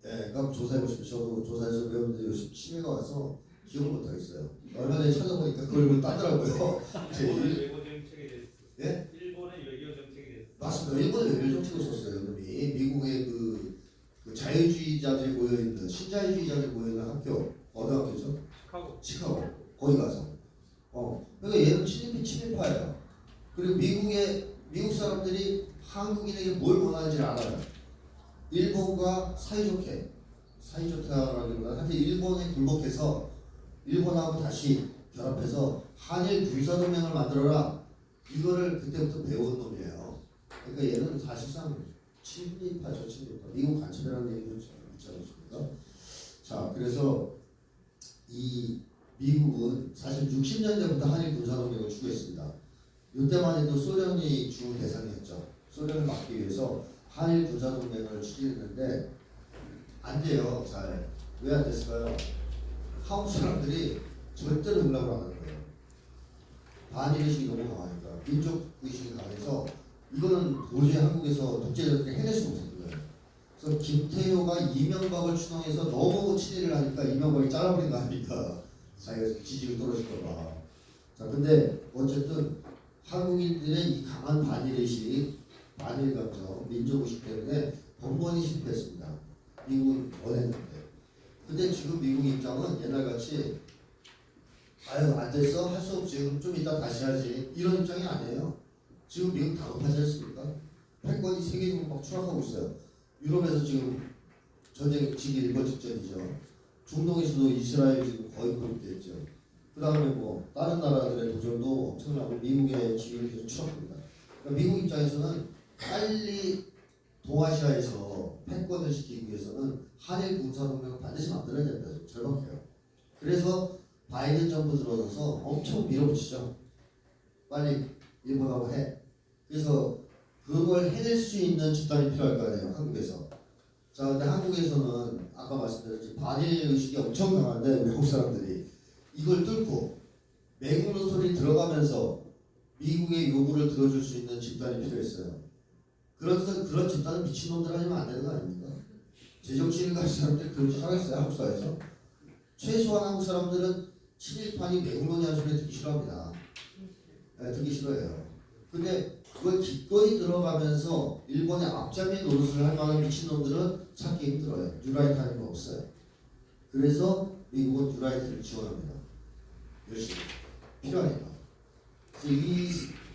네, 그럼 조사해보시면 저도 조사해서 배웠는데 요즘 치매가 와서 기억을 못하겠어요. 얼마 전에 찾아보니까 그걸 따더라고요. 일본의 외교 정책에 대해서. 예? 일본의 외교 정책에 대해서. 맞습니다. 일본의 외교 정책을 썼어요. 놈이 미국의 그 자유주의자들이 모여있는 신자유주의자들이 모여있는 학교 어느 학교죠? 시카고. 거기 가서 그러니까 얘는 친일파예요. 그리고 미국 사람들이 한국인에게 뭘 원하는지를 알아요. 일본과 사이좋다라기보다는 한테 일본에 굴복해서 일본하고 다시 결합해서 한일 군사동맹을 만들어라. 이거를 그때부터 배운 놈이에요. 그러니까 얘는 사실상 친일파죠, 친일파. 미국 간첩이라는 얘기도 있지 않습니까? 자, 그래서 이 미국은 사실 60년대부터 한일 군사동맹을 추구했습니다. 이때만 해도 소련이 주 대상이었죠. 소련을 막기 위해서 한일 군사동맹을 추진했는데 안 돼요. 잘. 왜 안 됐을까요? 한국 사람들이 절대로 응답을 안 하는 거예요. 반일의식이 너무 강하니까. 민족의식이 강해서 이거는 도저히 한국에서 독재자들이 해낼 수 없는 거예요. 그래서 김태효가 이명박을 추동해서 너무 친일을 하니까 이명박이 잘라버린 거 아닙니까? 자기가 지지율 떨어질까 봐. 자, 근데 어쨌든 한국인들의 이 강한 반일의식, 반일감정, 민족의식 때문에 번번이 실패했습니다. 미국은 원했는데. 근데 지금 미국 입장은 옛날같이 아유 안 됐어? 할 수 없지. 그럼 좀 이따 다시 하지. 이런 입장이 아니에요. 지금 미국 다급하지 않습니까? 패권이 세계적으로 막 추락하고 있어요. 유럽에서 지금 전쟁 지기 일본 직전이죠. 중동에서도 이스라엘 지금 거의 고립됐죠. 그 다음에 뭐 다른 나라들의 도전도 엄청나고 미국의 지위를 계속 추락합니다. 그러니까 미국 입장에서는 빨리 동아시아에서 패권을 시키기 위해서는 한일 군사동맹을 반드시 만들어야 된다. 절박해요. 그래서 바이든 정부 들어서서 엄청 밀어붙이죠. 빨리 일본하고 해. 그래서 그걸 해낼 수 있는 집단이 필요할 거 아니에요. 한국에서. 자, 근데 한국에서는 아까 말씀드렸지 반일 의식이 엄청 강한데 외국 사람들이 이걸 뚫고 매국노 소리 들어가면서 미국의 요구를 들어줄 수 있는 집단이 필요했어요. 그래서 그런 집단은 미친놈들 아니면 안 되는 거 아닙니까? 제정신을 가진 사람들이 그런 짓 하겠어요, 한국 사회에서? 최소한 한국 사람들은 친일파니 매국노냐는 소리 듣기 싫어합니다. 네, 듣기 싫어해요. 근데 그걸 기꺼이 들어가면서 일본의 앞잡이 노릇을 할 만한 미친놈들은 찾기 힘들어요. 뉴라이트 아니면 없어요. 그래서 미국은 뉴라이트를 지원합니다. 열심히. 필요하니까. 그래서 이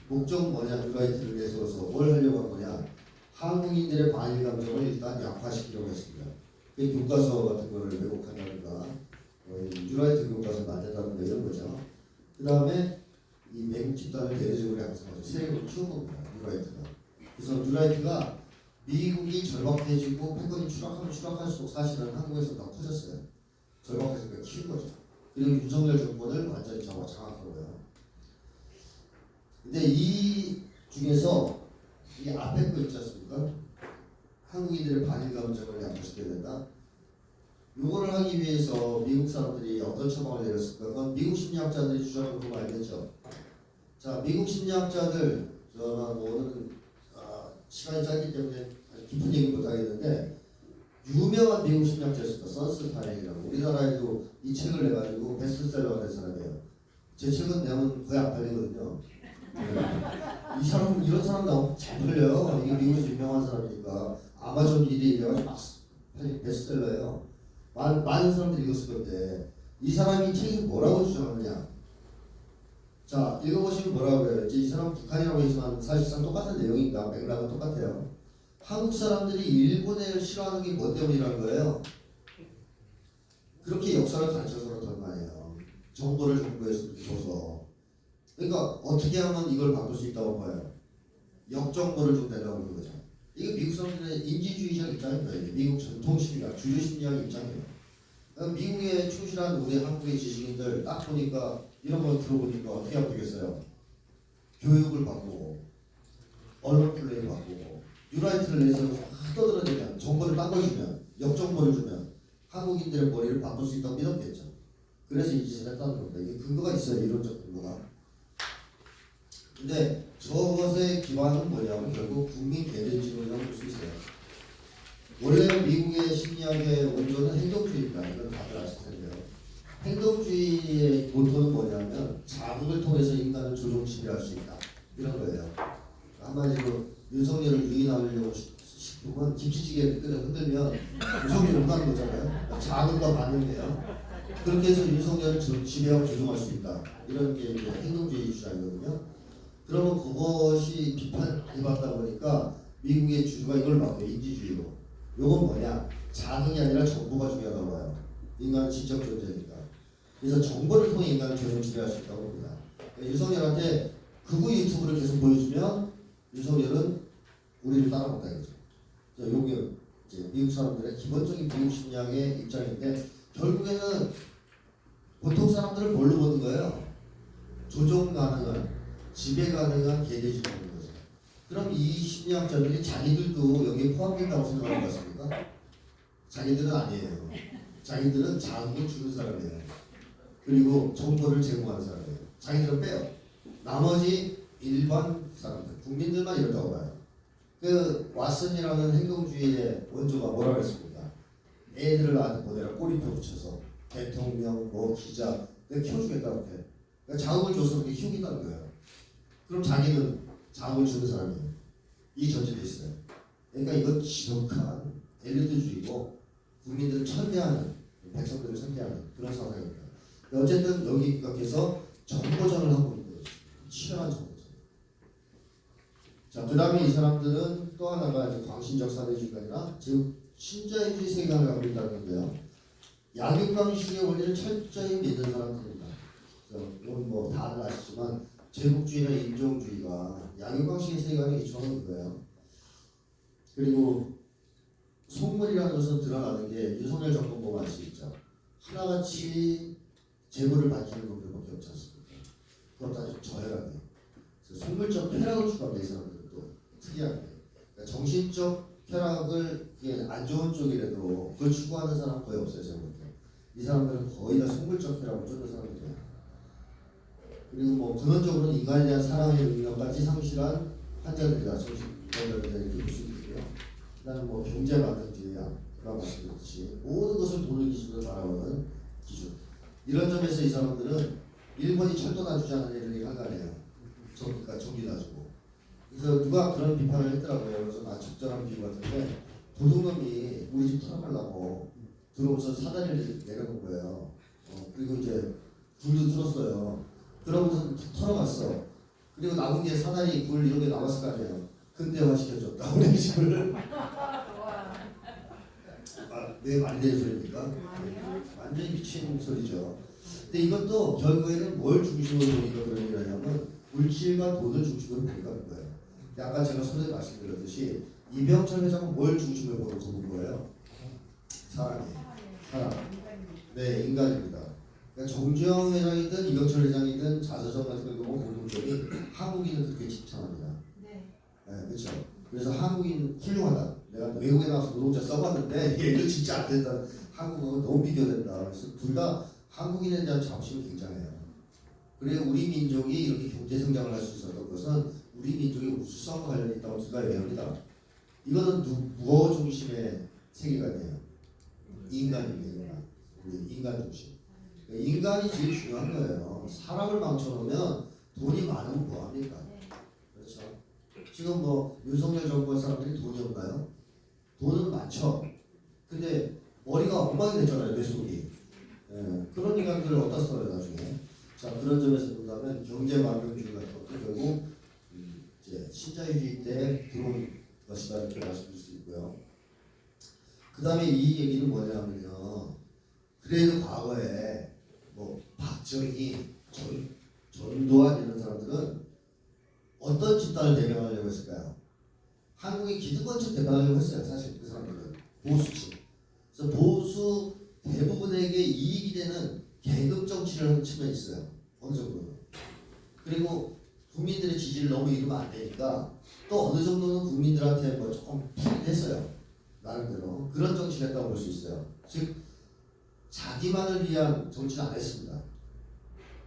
목적은 뭐냐, 뉴라이트를 내세워서 뭘 하려고 한 거냐. 한국인들의 반일 감정을 일단 약화시키려고 했습니다. 그 교과서 같은 거를 왜곡한다든가 뉴라이트 교과서 만든다든가 이런 거죠. 그 다음에 이 매국 집단을 대대적으로 양성하죠. 세력을 키운 겁니다. 뉴라이트가. 그래서 뉴라이트가 미국이 절박해지고 패권이 추락하면 추락할수록 사실은 한국에서 더 커졌어요. 절박해지니까 키운 거죠. 그리고 윤석열 정권을 완전히 장악한 거예요. 근데 이 중에서 이 앞에 거 있지 않습니까? 한국인들의 반일 감정을 양보시켜야 된다. 이거를 하기 위해서 미국 사람들이 어떤 처방을 내렸을까? 그건 미국 심리학자들이 주장한 거 알겠죠? 자, 미국 심리학자들, 저는 오늘은 시간이 짧기 때문에 깊은 얘기 못 하겠는데 유명한 미국 심리학자였습니다. 선스 타렌이라고. 우리나라에도 이 책을 내가지고 베스트셀러가 된 사람이에요. 제 책은 내면 거의 안 팔리거든요. 이 사람 이런 사람 나오면 잘 팔려요. 이게 미국에서 유명한 사람이니까 아마존 1위 이래가지고 막 팔린 베스트셀러예요. 많은 사람들이 읽었을 건데 이 사람이 책에서 뭐라고 주장하느냐? 자 읽어보시면 뭐라고 그래요? 이제 이 사람 북한이라고 했지만 사실상 똑같은 내용입니다. 맥락은 똑같아요. 한국 사람들이 일본을 싫어하는 게 뭐 때문이라는 거예요? 그렇게 역사를 가르쳐서 그렇단 말이에요. 정보를 정부에서 줘서. 그러니까 어떻게 하면 이걸 바꿀 수 있다고 봐요? 역정보를 좀 내라고 그런 거죠. 이게 미국 사람들의 인지주의적 입장입니다. 이게 미국 전통심리학, 주류심리학 입장이에요. 그러니까 미국에 충실한 우리 한국의 지식인들 딱 보니까 이런 걸 들어보니까 어떻게 하면 되겠어요? 교육을 바꾸고 언론 플레이를 바꾸고 유라이트를 내서 떠들어내면 정보를 딴 걸 주면 역정보를 주면 한국인들의 머리를 바꿀 수 있다고 믿었겠죠. 그래서 이 짓을 했다는 겁니다. 이게 근거가 있어요. 이론적 근거가. 근데 저것의 기반은 뭐냐면 결국 국민 개변지론이라고 볼 수 있어요. 원래 미국의 심리학의 원조는 행동주의입니다. 이건 다들 아실 텐데요. 행동주의의 모토는 뭐냐면 자극을 통해서 인간을 조종 지배할 수 있다. 이런 거예요. 한마디로 윤석열을 유인하려고 싶으면 김치찌개를 끓여 흔들면 윤석열을 못하는 거잖아요. 자극과 반응이에요. 그렇게 해서 윤석열을 지배하고 조종할 수 있다. 이런 게 이제 행동주의 주장이거든요. 그러면 그것이 비판을 많이 받다 보니까 미국의 주류가 이걸 바꿔요. 인지주의로. 요건 뭐냐? 자극이 아니라 정보가 중요하다고 봐요. 인간은 지적 존재니까. 그래서 정보를 통해 인간을 조종 지배할 수 있다고 봅니다. 그러니까 윤석열한테 극우 유튜브를 계속 보여주면 윤석열은 우리를 따라먹다 이거죠. 요게 이제 미국 사람들의 기본적인 미국 심리학의 입장인데 결국에는 보통 사람들을 뭘로 보는 거예요? 조종 가능한, 지배 가능한 개돼지로 보는 거죠. 그럼 이 심리학자들이 자기들도 여기에 포함된다고 생각하는 것 같습니까? 자기들은 아니에요. 자기들은 자극을 주는 사람이에요. 그리고 정보를 제공하는 사람이에요. 자기들은 빼요. 나머지 일반 사람들, 국민들만 이렇다고 봐요. 그 왓슨이라는 행동주의의 원조가 뭐라고 했습니까? 애들을 나한테 보내라 꼬리표 붙여서 대통령, 뭐 기자 내가 키워주겠다고 해. 그러니까 자극을 줘서 그렇게 키우겠다는 거예요. 그럼 자기는 자극을 주는 사람이에요. 이 전제돼 있어요. 그러니까 이건 지독한 엘리트주의고 국민들을 천대하는, 백성들을 천대하는 그런 사상입니다. 어쨌든 여기 각해서 정보전을 하고 있는 거죠. 치열한 정보전. 자, 그 다음에 이 사람들은 또 하나가 이제 광신적 사대주의가 아니라 즉 신자유주의 세계관을 갖고 있다는 건데요. 약육강식의 원리를 철저히 믿는 사람들입니다. 이건 뭐 다들 아시지만 제국주의나 인종주의가 약육강식의 세계관에 기초하는 거예요. 그리고 속물이라는 것은 드러나는 게 윤석열 정권 보면 알 수 있죠. 하나같이 재물을 밝히는 것들밖에 없지 않습니까? 그것도 아주 저열하게. 속물적 쾌락을 추구합니다. 이 사람들은 또 특이하게. 그러니까 정신적 쾌락을 안 좋은 쪽이라도 그걸 추구하는 사람 거의 없어요. 제가 볼 때. 이 사람들은 거의 다 속물적 쾌락을 쫓는 사람들이에요. 그리고 뭐 근원적으로는 인간에 대한 사랑의 능력까지 상실한 환자들이다. 정신병자들이다 이렇게 볼 수 있고요. 그다음에 뭐 경제 만능주의야. 그런 말씀드렸듯이 모든 것을 돈을 기준으로 바라보는 기준. 이런 점에서 이 사람들은 일본이 철도 놔주지 않은 애들이 한가해요. 그러니까 전기 놔주고. 그래서 누가 그런 비판을 했더라고요. 그래서 적절한 비유 같은데 도둑놈이 우리 집 털어가려고 들어오면서 사다리를 내려놓은 거예요. 그리고 이제 굴도 뚫었어요. 그러면서 털어갔어. 그리고 남은 게 사다리, 굴 이런 게 남았을 거 아니에요. 근대화 시켜줬다. 우리 집을. 왜 말이 되는 소리입니까? 완전히 미친 소리죠. 근데 이것도 결국에는 뭘 중심으로 보니까 그런 게 아니냐면 물질과 돈을 중심으로 보니까 그런 거예요. 아까 제가 손에 말씀드렸듯이 이병철 회장은 뭘 중심으로 보는 거예요? 사람이에요. 사람. 네, 인간입니다. 그러니까 정주영 회장이든 이병철 회장이든 자서전 같은 걸 보면 공통점이 한국인은 그렇게 칭찬합니다. 네, 그렇죠. 그래서 한국인 훌륭하다. 내가 외국에 나와서 노동자 써봤는데 얘들 진짜 안 된다. 한국은 너무 비교된다. 그래서 둘 다 한국인에 대한 자부심이 굉장해요. 그리고 우리 민족이 이렇게 경제 성장을 할 수 있었던 것은 우리 민족의 우수성과 관련이 있다고 둘 다 얘기합니다. 이거는 무어 중심의 세계관이에요. 인간입니다. 우리 인간 중심. 인간이 제일 중요한 거예요. 사람을 망쳐놓으면 돈이 많으면 뭐합니까? 그렇죠. 지금 뭐 윤석열 정부 사람들이 돈이 없나요? 돈은 많죠. 근데 머리가 엉망이 됐잖아요, 뇌속이. 예, 그런 인간들을 어디다 써요 나중에. 자, 그런 점에서 본다면 경제망명주의 같은 것도 결국 이제 신자유주의 때 들어온 것이다 이렇게 말씀드릴 수 있고요. 그 다음에 이 얘기는 뭐냐면요. 그래도 과거에 뭐 박정희, 전두환 이런 사람들은 어떤 집단을 대변하려고 했을까요? 한국의 기득권층 대변하려고 했어요. 사실 그 사람들은 보수층. 그래서 보수 대부분에게 이익이 되는 계급 정치를 하는 측면이 있어요. 어느 정도는. 그리고 국민들의 지지를 너무 잃으면 안 되니까 또 어느 정도는 국민들한테 뭐 조금 했어요. 나름대로 그런 정치를 했다고 볼 수 있어요. 즉 자기만을 위한 정치는 안 했습니다.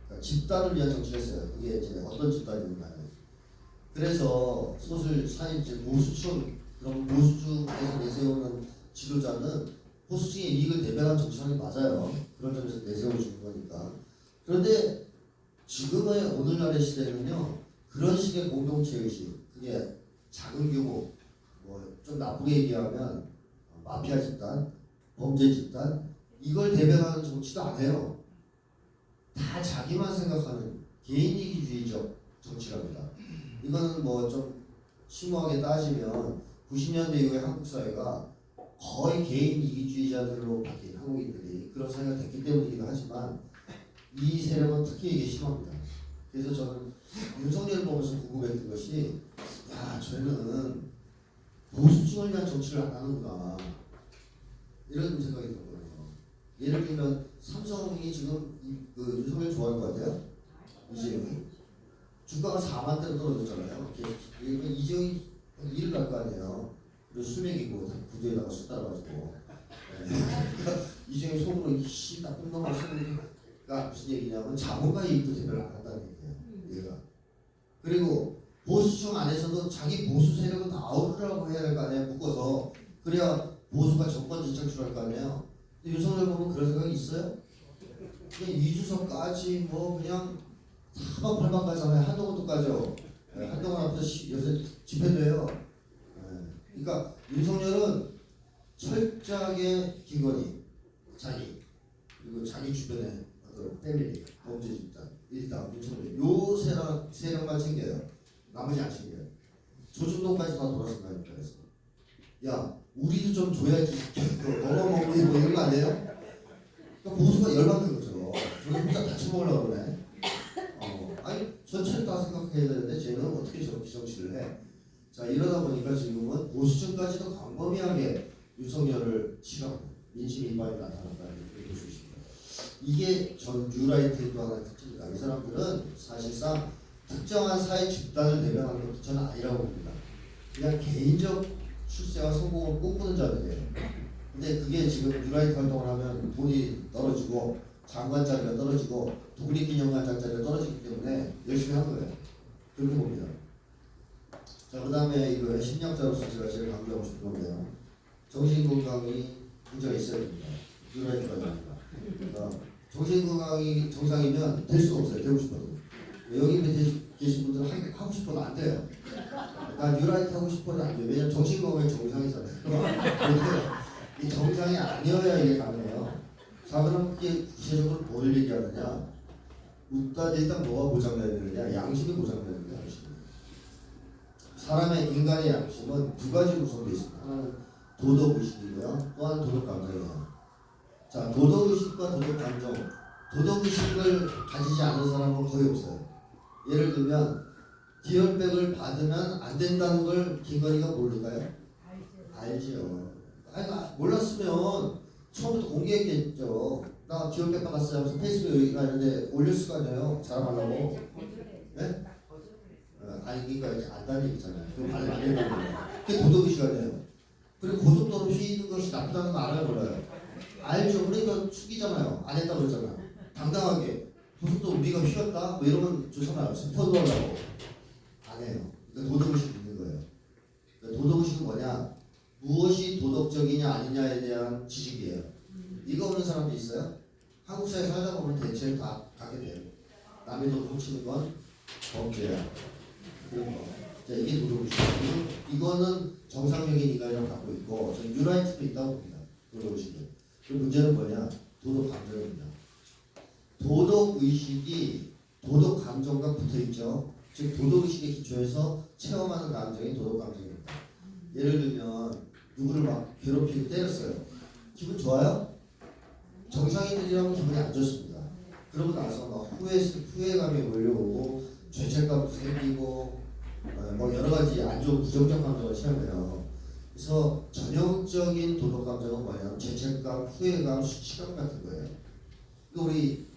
그러니까 집단을 위한 정치를 했어요. 그게 이제 어떤 집단이었나요? 그래서 소설 사인 이제 보수층 그런 보수층에서 내세우는 지도자는 보수층의 이익을 대변한 정치하는 게 맞아요. 그런 점에서 내세워주는 거니까. 그런데 지금의 오늘날의 시대는요. 그런 식의 공동체 의식, 그게 작은 규모, 뭐 좀 나쁘게 얘기하면 마피아 집단, 범죄 집단 이걸 대변하는 정치도 안 해요. 다 자기만 생각하는 개인이기주의적 정치랍니다. 이거는 뭐 좀 심오하게 따지면 90년대 이후에 한국 사회가 거의 개인 이기주의자들로 바뀐 한국인들이 그런 생각이 됐기 때문이기도 하지만 이 세력은 특히 이게 심합니다. 그래서 저는 윤석열을 보면서 궁금했던 것이 야 쟤는 보수층을 위한 정치를 안 하는구나 이런 생각이 들었거든요. 예를 들면 삼성이 지금 그 윤석열 좋아할 것 같아요. 이재용이 주가가 4만 대로 떨어졌잖아요. 이재용이 일을 갈 거 아니에요. 그리고 수맥이고 구두에다가 수 따라가지고 이재용이 속으로 이씨 나쁜 놈을 쓰니까 무슨 얘기냐면 자본가 이익도 대변을 안 한다는 얘기예요. 얘가. 그리고 보수층 안에서도 자기 보수 세력은 다 아우르라고 해야 할 거 아니에요. 묶어서 그래야 보수가 정권 지창출할 거 아니에요. 근데 윤석열 보면 그런 생각이 있어요? 그냥 이주석까지 뭐 그냥 사방팔방 가잖아요. 한동훈도 까죠. 한동훈 앞에서 요새 집회도 해요. 그러니까 윤석열은 철저하게 김건희, 자기 그리고 자기 주변의 어떤 패밀리, 범죄 집단, 일당, 윤석열 요 세력만 챙겨요. 나머지 안 챙겨요. 조중동까지 다 돌았습니다. 그래서 야 우리도 좀 줘야지. 너무 먹니 뭐 이런 거 아니에요? 그러니까 보수가 열받는 거죠. 저는 혼자 다 처먹으려고 그러네. 아니 전체를 다 생각해야 되는데 쟤는 어떻게 저렇게 정치를 해? 자 이러다 보니까 지금은 보수층까지도 광범위하게 윤석열을 싫어하고 민심 일반이 나타났다는 걸 볼 수 있습니다. 이게 전 뉴라이트의 또 하나의 특징입니다. 이 사람들은 사실상 특정한 사회 집단을 대변하는 것도 저는 아니라고 봅니다. 그냥 개인적 출세와 성공을 꿈꾸는 자들이에요. 근데 그게 지금 뉴라이트 활동을 하면 돈이 떨어지고 장관 자리가 떨어지고 독립기념관 자리가 떨어지기 때문에 열심히 한 거예요. 그렇게 봅니다. 자, 그 다음에 이거 심리학자로서 제가 제일 강조하고 싶은 건데요. 정신건강이 문제가 있어야 됩니다. 뉴라이트가 아닙니다. 그러니까 정신건강이 정상이면 될 수가 없어요. 되고 싶어도. 여기 밑에 계신 분들은 하고 싶어도 안 돼요. 나 뉴라이트 하고 싶어도 안 돼요. 왜냐면 정신건강이 정상이잖아요. 이 정상이 아니어야 이게 가능해요. 자, 그럼 이게 구체적으로 뭘 얘기하느냐? 일단 뭐가 보장돼야 되느냐? 양심이 보장돼야 됩니다. 양심. 사람의 인간의 양심은 두 가지 구성되어 있습니다. 하나는 도덕의식이고요. 또 하나는 도덕감정이에요. 자, 도덕의식과 도덕감정. 도덕의식을 가지지 않은 사람은 거의 없어요. 예를 들면 디얼백을 받으면 안 된다는 걸 김건희가 모를까요? 알죠. 아니 몰랐으면 처음부터 공개했겠죠. 나 디얼백 받았어요 하면서 페이스북에 있는데 올릴 수가 아니에요. 자랑하려고. 네? 아니 그러니까 이제 안다는 얘기잖아요. 그거 받으면 안 된다는 거예요. 그게 도덕의식 아니에요. 그리고 고속도로 휘는 것이 나쁘다는 거 알아요 몰라요? 알죠. 그러니까 숙이잖아요. 안 했다고 그랬잖아요. 당당하게 고속도로 우리가 휘었다? 뭐 이러면 좋잖아요. 스포도 하려고. 안 해요. 그러니까 도덕의식이 있는 거예요. 그러니까 도덕의식은 뭐냐? 무엇이 도덕적이냐 아니냐에 대한 지식이에요. 이거 없는 사람도 있어요? 한국 사회 살다 보면 대체로 다 갖게 돼요. 남의 돈 훔치는 건 범죄야. 그런 거. 자, 이게 도덕의식. 이거는 정상적인 인간이라고 갖고 있고, 저는 뉴라이트도 있다고 봅니다. 도덕의식이. 그 문제는 뭐냐? 도덕 감정입니다. 도덕 의식이 도덕 감정과 붙어 있죠. 즉 도덕 의식의 기초에서 체험하는 감정이 도덕 감정입니다. 예를 들면 누구를 막 괴롭히고 때렸어요. 기분 좋아요? 정상인들이라면 기분이 안 좋습니다. 그러고 나서 막 후회감이 몰려오고 죄책감도 생기고 뭐 여러 가지 안 좋은 부정적 감정을 체험해요. 그래서 전형적인 도덕 감정은 뭐냐면 죄책감, 후회감, 수치감 같은 거예요. 우리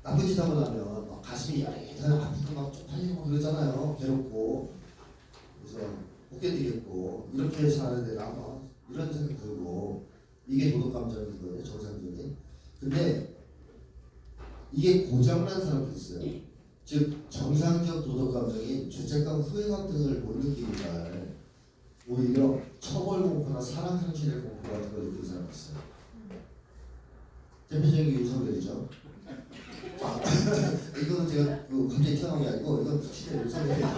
나쁜 짓 하고 나면 막 가슴이 야릿하게 아프고 막 쪽팔리고 그러잖아요. 괴롭고 그래서 못 견디겠고 이렇게 사는데 나막 이런 생각 들고 이게 도덕 감정인 거예요. 정상적인. 근데 이게 고장난 사람도 있어요. 즉 정상적 도덕 감정인 죄책감, 후회감 등을 못 느끼니까 오히려 처벌 공포나 사랑 상실의 공포 같은 걸 느끼는 사람이 있어요. 대표적인 게 윤석열이죠. 이거는 제가 갑자기 튀어나온 게 아니고 이건 실제 윤석열이에요.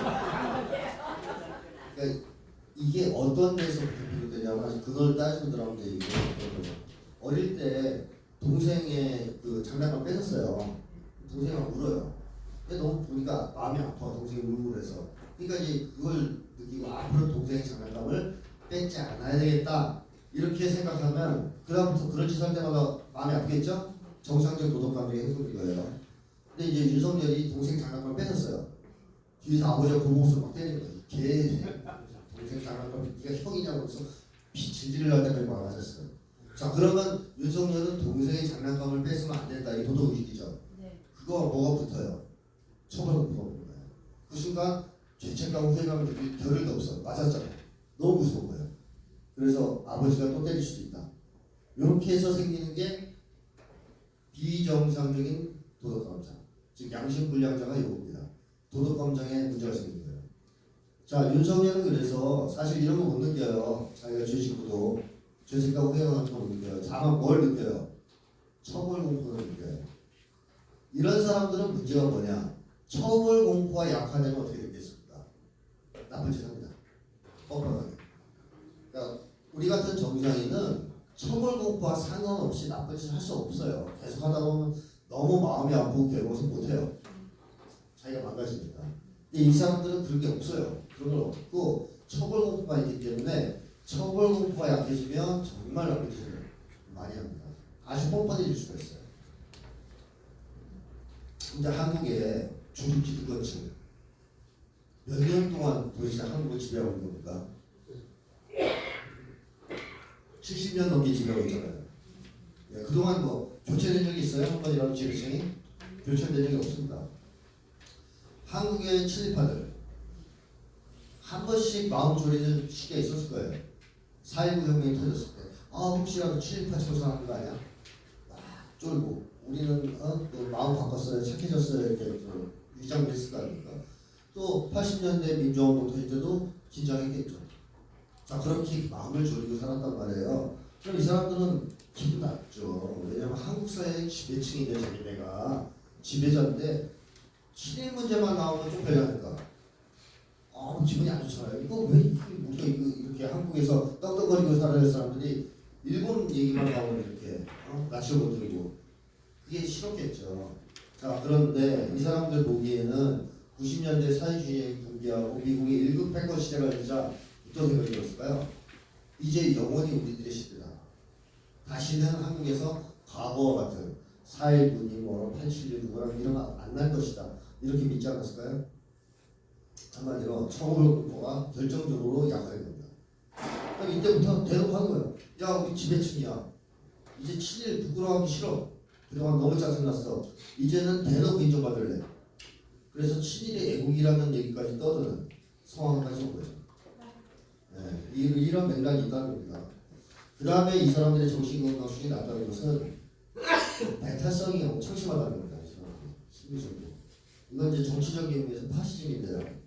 그러니까 이게 어떤 데서부터 비롯되냐면 그걸 따지고 들어가면 이게 어릴 때 동생의 그 장난감 뺏었어요. 동생이 울어요. 근데 너무 보니까 마음이 아파. 동생이 울고 그래서. 그러니까 이제 그걸 느끼고 앞으로 동생의 장난감을 뺏지 않아야 되겠다. 이렇게 생각하면 그다음부터 그런 짓 할 때마다 마음이 아프겠죠? 정상적 도덕 감정의 행동인 거예요. 근데 이제 윤석열이 동생 장난감을 뺏었어요. 뒤에서 아버지가 고목으로 막 때리는 거예요. 걔 동생 장난감 네가 형이냐고 해서 피 질질 날 때까지 말하셨어요. 자 그러면 윤석열은 동생의 장난감을 뺏으면 안 된다. 이 도덕 의식이죠. 네. 그거 뭐가 붙어요? 처벌 공포가 붙는 거예요. 그 순간 죄책감, 후회감을 느낄 겨를도 없어. 맞았잖아요. 너무 무서운 거예요. 그래서 아버지가 또 때릴 수도 있다. 이렇게 해서 생기는 게 비정상적인 도덕감정. 즉 양심불량자가 이겁니다. 도덕감정에 문제가 생기는 거예요. 자 윤석열은 그래서 사실 이런 거 못 느껴요. 자기가 죄 짓고도 죄책감, 후회감 같은 거 못 느껴요. 다만 뭘 느껴요? 처벌 공포를 느껴요. 이런 사람들은 문제가 뭐냐? 처벌 공포가 약화되면 어떻게 되겠습니까? 나쁜 짓 합니다. 뻔뻔하게. 그러니까 우리 같은 정상인은 처벌 공포와 상관없이 나쁜 짓 할 수 없어요. 계속 하다 보면 너무 마음이 아프고 괴로워서 못해요. 자기가 망가지니까. 근데 이 사람들은 그런 게 없어요. 그런 건 없고 처벌 공포가 있기 때문에 처벌 공포가 약해지면 정말 나쁜 짓을 많이 합니다. 아주 뻔뻔해질 수가 있어요. 근데 한국에 중기득권층 몇 년 동안 도대체 한국을 지배하고 있는 겁니까? 70년 넘게 지배하고 있잖아요. 네, 그동안 뭐 교체된 적이 있어요? 한 번이라도 지배층이? 교체된 적이 없습니다. 한국의 친일파들 한 번씩 마음 졸이는 시기가 있었을 거예요. 4.19 혁명이 터졌을 때 혹시라도 친일파 청산하는 거 아니야? 막 쫄고 우리는 마음 바꿨어요, 착해졌어요 이렇게 위장을 했을 거 아닙니까? 또 80년대 민주화운동 터질 때도 긴장했겠죠. 자 그렇게 마음을 졸이고 살았단 말이에요. 그럼 이 사람들은 기분 나쁘죠. 왜냐하면 한국 사회의 지배층인데 자기네가 지배자인데 친일 문제만 나오면 쪽팔려하니까 기분이 안 좋잖아요. 이거 왜 우리가 이렇게 한국에서 떡떡거리고 살아야 할 사람들이 일본 얘기만 나오면 이렇게 낯을 못 들고 그게 싫었겠죠. 자 그런데 이 사람들 보기에는 90년대 사회주의 붕괴하고 미국의 1급 패권 시대가 되자 어떤 생각이 들었을까요? 이제 영원히 우리들의 시대다. 다시는 한국에서 과거와 같은 4.19니 뭐 87년 누구랑 이런 거 안 날 것이다. 이렇게 믿지 않았을까요? 한마디로 처벌 공포가 결정적으로 약화된 겁니다. 그럼 이때부터 대놓고 하는 거예요. 야 우리 지배층이야. 이제 친일 부끄러워하기 싫어. 그동안 너무 짜증났어. 이제는 대놓고 인정받을래. 그래서 친일의 애국이라는 얘기까지 떠드는 상황까지 온 거죠. 네, 이런 맥락이 있다는 겁니다. 그 다음에 이 사람들의 정신건강 수준이 낮다는 것은 배타성이 엄청 심하다는 겁니다. 이 사람들 심리적으로. 이건 이제 정치적인 의미에서 파시즘인데요.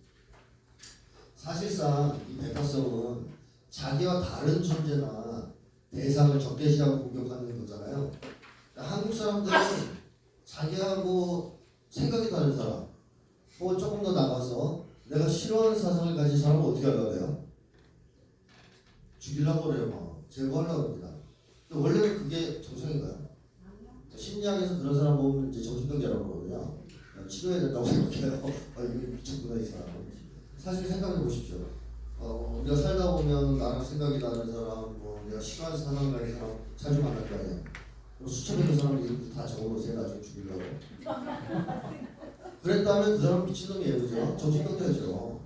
사실상 이 배타성은 자기와 다른 존재나 대상을 적대시하고 공격하는 거잖아요. 한국 사람들은 자기하고 생각이 다른 사람, 혹은 조금 더 나가서 내가 싫어하는 사상을 가진 사람은 어떻게 하려고 해요? 죽이려고 그래요. 막 제거하려고 합니다. 근데 원래는 그게 정상인가요? 심리학에서 그런 사람 보면 이제 정신병자라고 그러거든요. 치료해야 된다고 생각해요. 이거 미쳤구나 이 사람. 사실 생각해 보십시오. 우리가 살다 보면 나랑 생각이 다른 사람, 뭐 내가 싫어하는 사람 가진 사람 자주 만날 거 아니에요. 수천명의 사람들이 다 적어놓으세요. 나중에 죽이려고. 그랬다면 그 사람 미친놈이에요. 그죠? 정신병자죠.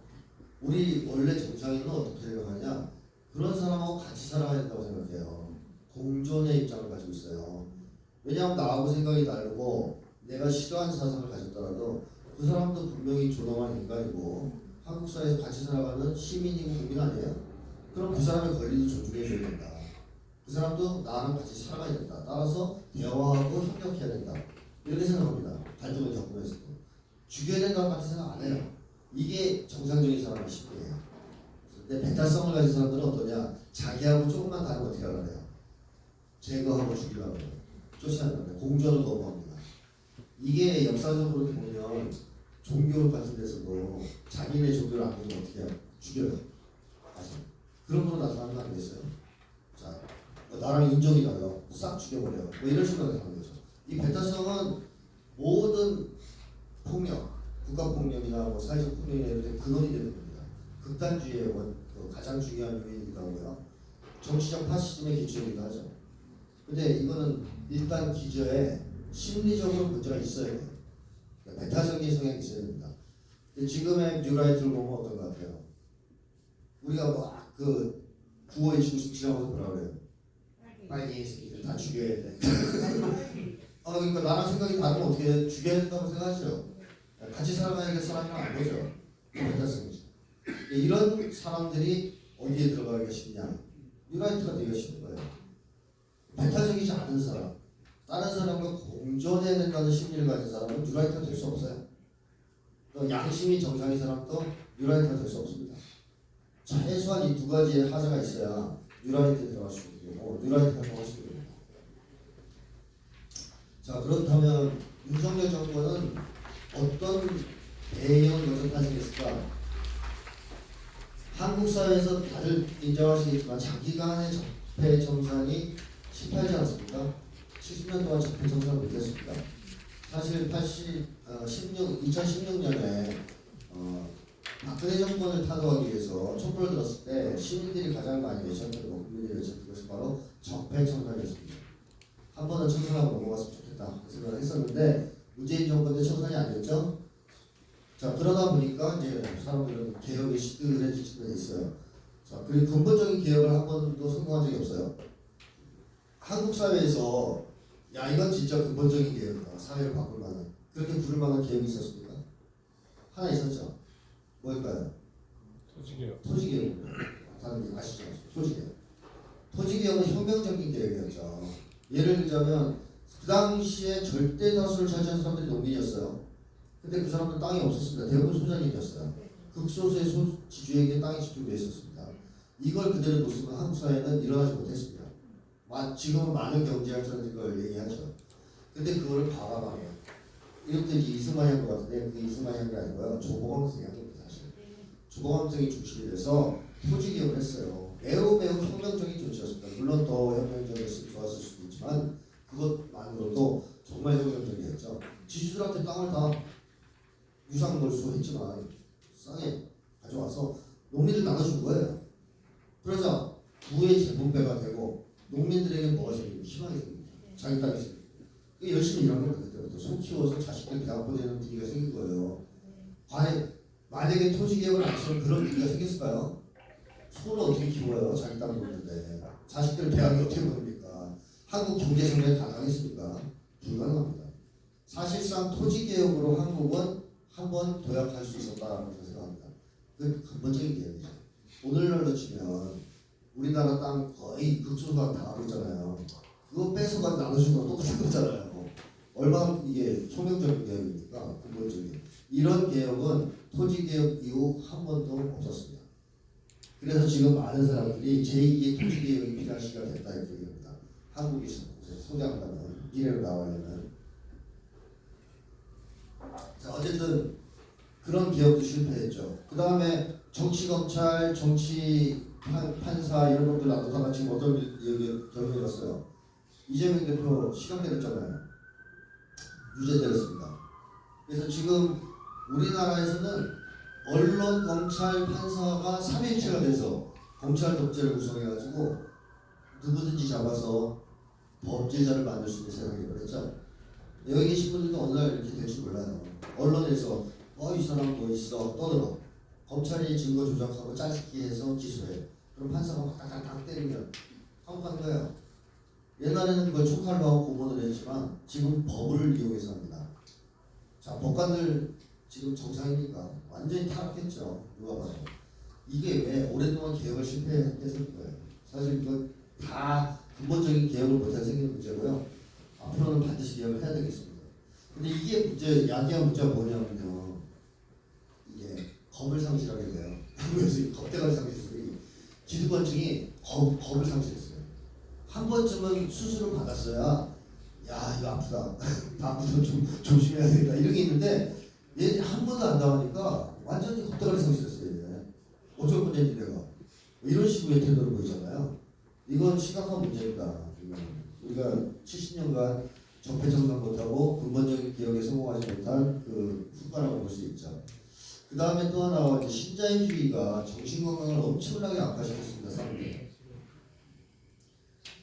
우리 원래 정상인은 어떻게 생각하냐? 그런 사람하고 같이 살아야 된다고 생각해요. 공존의 입장을 가지고 있어요. 왜냐하면 나하고 생각이 다르고 내가 싫어하는 사상을 가졌더라도 그 사람도 분명히 존엄한 인간이고 한국 사회에서 같이 살아가는 시민이고 국민 아니에요? 그럼 그 사람의 권리도 존중해줘야 된다. 그 사람도 나랑 같이 살아가야 된다. 따라서 대화하고 협력해야 된다. 이렇게 생각합니다. 갈등을 겪으면서도. 죽여야 된다는 같은 생각 안 해요. 이게 정상적인 사람의 심리예요. 근데 배타성을 가진 사람들은 어떠냐? 자기하고 조금만 다르면 어떻게 하려고 해요? 제거하고 죽이려고 해요. 쫓아내는 거예요. 공존을 거부합니다. 이게 역사적으로 보면 종교 같은 데서도 자기네 종교를 안 믿으면 어떻게 해요? 죽여요. 아세요? 그런 거로 나타나는 거 아니겠어요? 자, 나랑 인종이 달라. 싹 죽여버려. 뭐 이런 식으로 나타나는 거죠. 이 배타성은 모든 폭력, 국가폭력이나 뭐 사회적 폭력이나 이런 데 근원이 되는 겁니다. 극단주의의 가장 중요한 요인이기도 하고요. 정치적 파시즘의 기초이기도 하죠. 근데 이거는 일단 기저에 심리적으로 문제가 있어야 돼요. 배타적인 성향이 있어야 됩니다. 근데 지금의 뉴라이트를 보면 어떤 것 같아요? 우리가 막 그 구호에 지나가서 뭐라 그래요? 빨리 이 새끼들 다 죽여야 돼. 그러니까 나랑 생각이 다르면 어떻게 해? 죽여야 된다고 생각하죠. 같이 살아가야 될 사람이랑 안 보죠. 배타성이죠. 이런 사람들이 어디에 들어가기가 쉽냐? 뉴라이트가 되기가 쉽은 거예요. 배타적이지 않은 사람, 다른 사람과 공존해야 된다는 심리를 가진 사람은 뉴라이트가 될 수 없어요. 또 양심이 정상인 사람도 뉴라이트가 될 수 없습니다. 최소한 이 두 가지의 하자가 있어야 뉴라이트에 들어갈 수 있는 거고 뉴라이트가 들어갈 수 있는 겁니다. 자, 그렇다면 윤석열 정권은 어떤 대응을 먼저 가지겠을까? 한국 사회에서 다들 인정하시겠지만 장기간의 적폐 청산이 실패하지 않습니까? 70년 동안 적폐 청산을 못했습니다. 사실 2016년에 박근혜 정권을 타도하기 위해서 촛불을 들었을 때 시민들이 가장 많이 외쳤던 국민들이 외쳤던 것이 바로 적폐 청산이었습니다. 한 번은 청산하고 넘어갔으면 좋겠다 생각을 했었는데 문재인 정권 때 청산이 안 됐죠. 자, 그러다 보니까 이제 사람들은 개혁에 시들해지게 있어요. 자, 그리고 근본적인 개혁을 한 번도 성공한 적이 없어요. 한국 사회에서 야 이건 진짜 근본적인 개혁이다. 사회를 바꿀 만한 그렇게 부를 만한 개혁이 있었습니까? 하나 있었죠. 뭘까요? 토지개혁. 토지개혁입니다. 다들 아시죠? 토지개혁. 토지개혁은 혁명적인 개혁이었죠. 예를 들자면 그 당시에 절대 다수를 차지한 사람들이 농민이었어요. 근데 그 사람들은 땅이 없었습니다. 대부분 소작인이었어요. 극소수의 지주에게 땅이 집중되어 있었습니다. 이걸 그대로 뒀으면 한국 사회는 일어나지 못했습니다. 지금은 많은 경제학자들이 그걸 얘기하죠. 근데 그거를 과감하게 이렇게 이승만이 한 것 같은데 그게 이승만이 한 게 아니고요. 조봉암 선생이 한 겁니다. 사실. 조봉암 선생이 중심이 돼서 토지개혁을 했어요. 매우 혁명적인 조치였습니다. 물론 더 혁명적이었으면 좋았을 수도 있지만 그것만으로도 정말 혁명적이었죠. 지주들한테 땅을 다 유상몰수 했지만 싸게 가져와서 농민들 나눠준 거예요. 그러자 부의 재분배가 되고 농민들에게 뭐가 생기고 희망이 생깁니다. 자기 땅이 생깁니다. 열심히 일한 겁니다. 그때부터 소 키워서 자식들 대학 보내는 분위기가 생긴 거예요. 과연 만약에 토지개혁을 안 했으면 그런 분위기가 생겼을까요? 소를 어떻게 키워요? 자기 땅이 없는데 자식들 대학에 어떻게 보냅니까? 한국 경제 성장이 가능하겠습니까? 불가능합니다. 사실상 토지개혁으로 한국은 한번 도약할 수 있었다라고 생각합니다. 그 근본적인 개혁이죠. 오늘날로 치면 우리나라 땅 거의 극소수가 다 하고 있잖아요. 그거 뺏어가지고 나눠주는 거 똑같은 거잖아요. 얼마나 이게 혁명적인 개혁입니까? 근본적인. 이런 개혁은 토지개혁 이후 한 번도 없었습니다. 그래서 지금 많은 사람들이 제2의 토지개혁이 필요한 시기가 됐다 이렇게 얘기합니다. 한국이 소장하려면 미래로 나가려면 자, 어쨌든 그런 개혁도 실패했죠. 그 다음에 정치 검찰, 정치 판사 이런 것들 나도 지금 어떤 결론이 났어요. 이재명 대표 시간 때렸잖아요. 유죄되었습니다. 그래서 지금 우리나라에서는 언론, 검찰, 판사가 3일체가 돼서 검찰 독재를 구성해가지고 누구든지 잡아서 범죄자를 만들 수 있는 세상이 되었죠. 여기 계신 분들도 어느 날 이렇게 될 줄 몰라요. 언론에서 이 사람 뭐 있어 떠들어. 검찰이 증거 조작하고 짜집기 해서 기소해. 그럼 판사가 딱딱딱 때리면 한국한 거예요. 옛날에는 그걸 촉칼로 하고 고문을 했지만 지금 법을 이용해서 합니다. 자, 법관들 지금 정상이니까 완전히 타락했죠. 누가 봐도. 이게 왜 오랫동안 개혁을 실패해서 거예요. 사실 이건 다 근본적인 개혁을 못해 생긴 문제고요. 앞으로는 반드시 개혁을 해야 되겠습니다. 근데 이게 문제, 야기한 문제가 뭐냐면요. 이게 겁을 상실하게 돼요. 그래서 이 겁대가리 상실술이 기득권층이 겁을 상실했어요. 한 번쯤은 수술을 받았어야 야 이거 아프다. 다음부터 좀 조심해야 되겠다 이런 게 있는데 얘 한 번도 안 당하니까 완전히 겁대가리 상실했어요. 얘. 어쩔 건지 내가 이런 식으로 태도를 보이잖아요. 이건 심각한 문제입니다. 우리가 70년간 적폐청산 못하고 근본적인 개혁에 성공하지 못한 그 후과라고 볼 수 있죠. 그 다음에 또 하나가 이제 신자유주의가 정신건강을 엄청나게 악화시켰습니다. 사람들.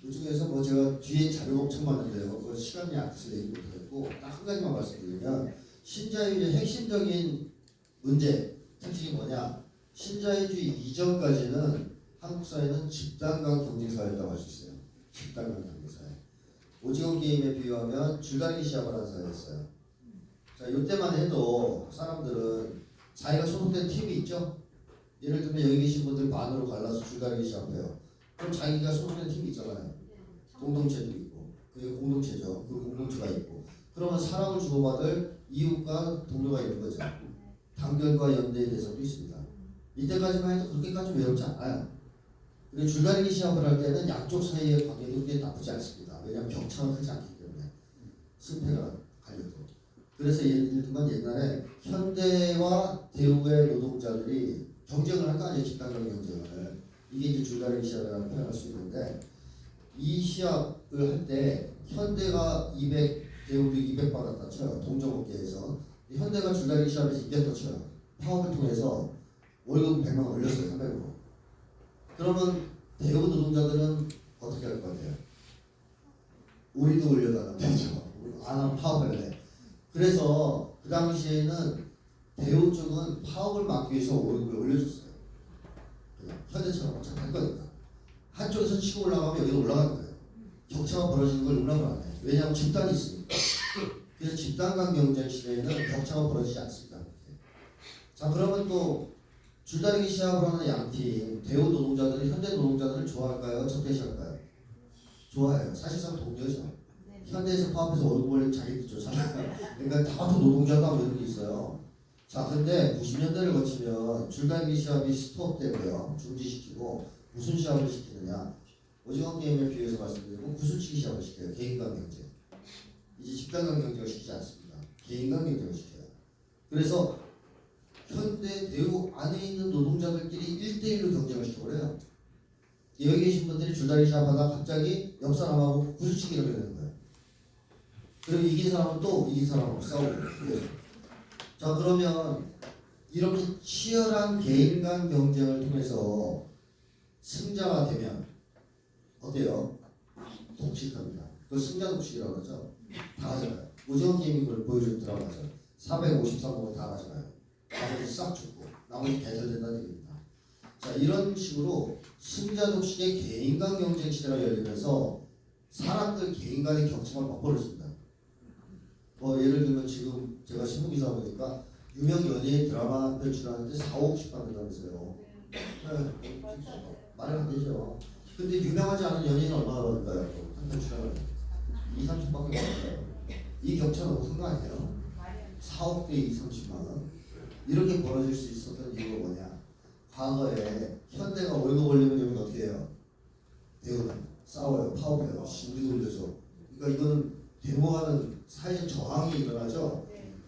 그 중에서 뭐 제가 뒤에 자료가 엄청 많은데요. 그 시간이 안 돼서 얘기 못하고 딱 한 가지만 말씀드리면 신자유주의 핵심적인 문제 특징이 뭐냐? 신자유주의 이전까지는 한국 사회는 집단간 경쟁사회였다고 할 수 있어요. 집단간 경쟁사회. 오징어 게임에 비유하면 줄다리기 시합을 하는 사회였어요. 자, 이때만 해도 사람들은 자기가 소속된 팀이 있죠. 예를 들면 여기 계신 분들 반으로 갈라서 줄다리기 시합해요. 그럼 자기가 소속된 팀이 있잖아요. 공동체도 있고, 그게 공동체죠. 그 공동체가 있고. 그러면 사랑을 주고받을 이웃과 동료가 있는 거죠. 단결과 연대의 대상도 있습니다. 이때까지만 해도 그렇게까지 외롭지 않아요. 그리고 줄다리기 시합을 할 때는 양쪽 사이의 관계도 그렇게 나쁘지 않습니다. 왜냐하면 격차가 크지 않기 때문에 승패가 갈려도. 그래서 예를 들면 옛날에 현대와 대우의 노동자들이 경쟁을 할 거 아니에요. 집단간 경쟁을. 이게 이제 줄다리기 시합이라고 표현할 수 있는데 이 시합을 할 때 현대가 200, 대우도 200 받았다 쳐요. 동종업계에서. 현대가 줄다리기 시합에서 이겼다 쳐요. 파업을 통해서 월급 100만 원 올렸어요. 300으로. 그러면 대우 노동자들은 어떻게 할 것 같아요? 우리도 올려달라고 되죠. 안 하면 파업할래. 그래서 그 당시에는 대우 쪽은 파업을 막기 위해서 월급을 올려줬어요. 현대처럼 어차피 할 거니까. 한쪽에서 치고 올라가면 여기도 올라가는 거예요. 격차가 벌어지는 걸 용납을 안 해요. 왜냐하면 집단이 있으니까. 그래서 집단 간 경쟁 시대에는 격차가 벌어지지 않습니다. 자, 그러면 또 줄다리기 시합을 하는 양팀, 대우 노동자들이 현대 노동자들을 좋아할까요? 적대시할까요? 좋아해요. 사실상 동료죠. 현대에서 파업해서 월급 올리면 자기들 쫓아가요. 그러니까 다 같은 노동자다 이런 게 있어요. 자, 근데 90년대를 거치면 줄다리기 시합이 스톱되고요. 중지시키고 무슨 시합을 시키느냐? 오징어 게임에 비해서 말씀드리면 구슬치기 시합을 시켜요. 개인 간 경쟁. 이제 집단 간 경쟁을 시키지 않습니다. 개인 간 경쟁을 시켜요. 그래서 현대 대우 안에 있는 노동자들끼리 1대1로 경쟁을 시켜버려요. 여기 계신 분들이 줄다리기 시합하다 갑자기 옆 사람하고 구슬치기를 하는 거예요. 그리고 이긴 사람은 또 이긴 사람하고 싸우고 그래서. 자, 그러면 이렇게 치열한 개인 간 경쟁을 통해서 승자가 되면 어때요? 독식합니다. 그걸 승자 독식이라고 하죠. 다 가져가요. 오징어 게임이 그걸 보여준 드라마죠. 453억을 다 가져가요. 나머지 싹 죽고 나머지 대절된다는 얘기입니다. 자, 이런 식으로 승자 독식의 개인 간 경쟁 시대가 열리면서 사람들 개인 간의 격차가 막 벌어집니다. 예를 들면 지금 제가 신문기사 보니까 유명 연예인 드라마 배출하는데 4, 5억씩 받는다면서요. 네, 말이 안 되죠. 근데 유명하지 않은 연예인은 얼마나 받을까요? 한 편 출연을 2, 30밖에 못 받아요. 이 격차 너무 큰 거 아니에요? 4억 대 2, 30만 원. 이렇게 벌어질 수 있었던 이유가 뭐냐? 과거에 현대가 월급 올리면 여러분 어떻게 해요? 대우는 싸워요, 파업해요, 우리도 올려줘. 그러니까 이거는 데모하는 사회적 저항이 일어나죠.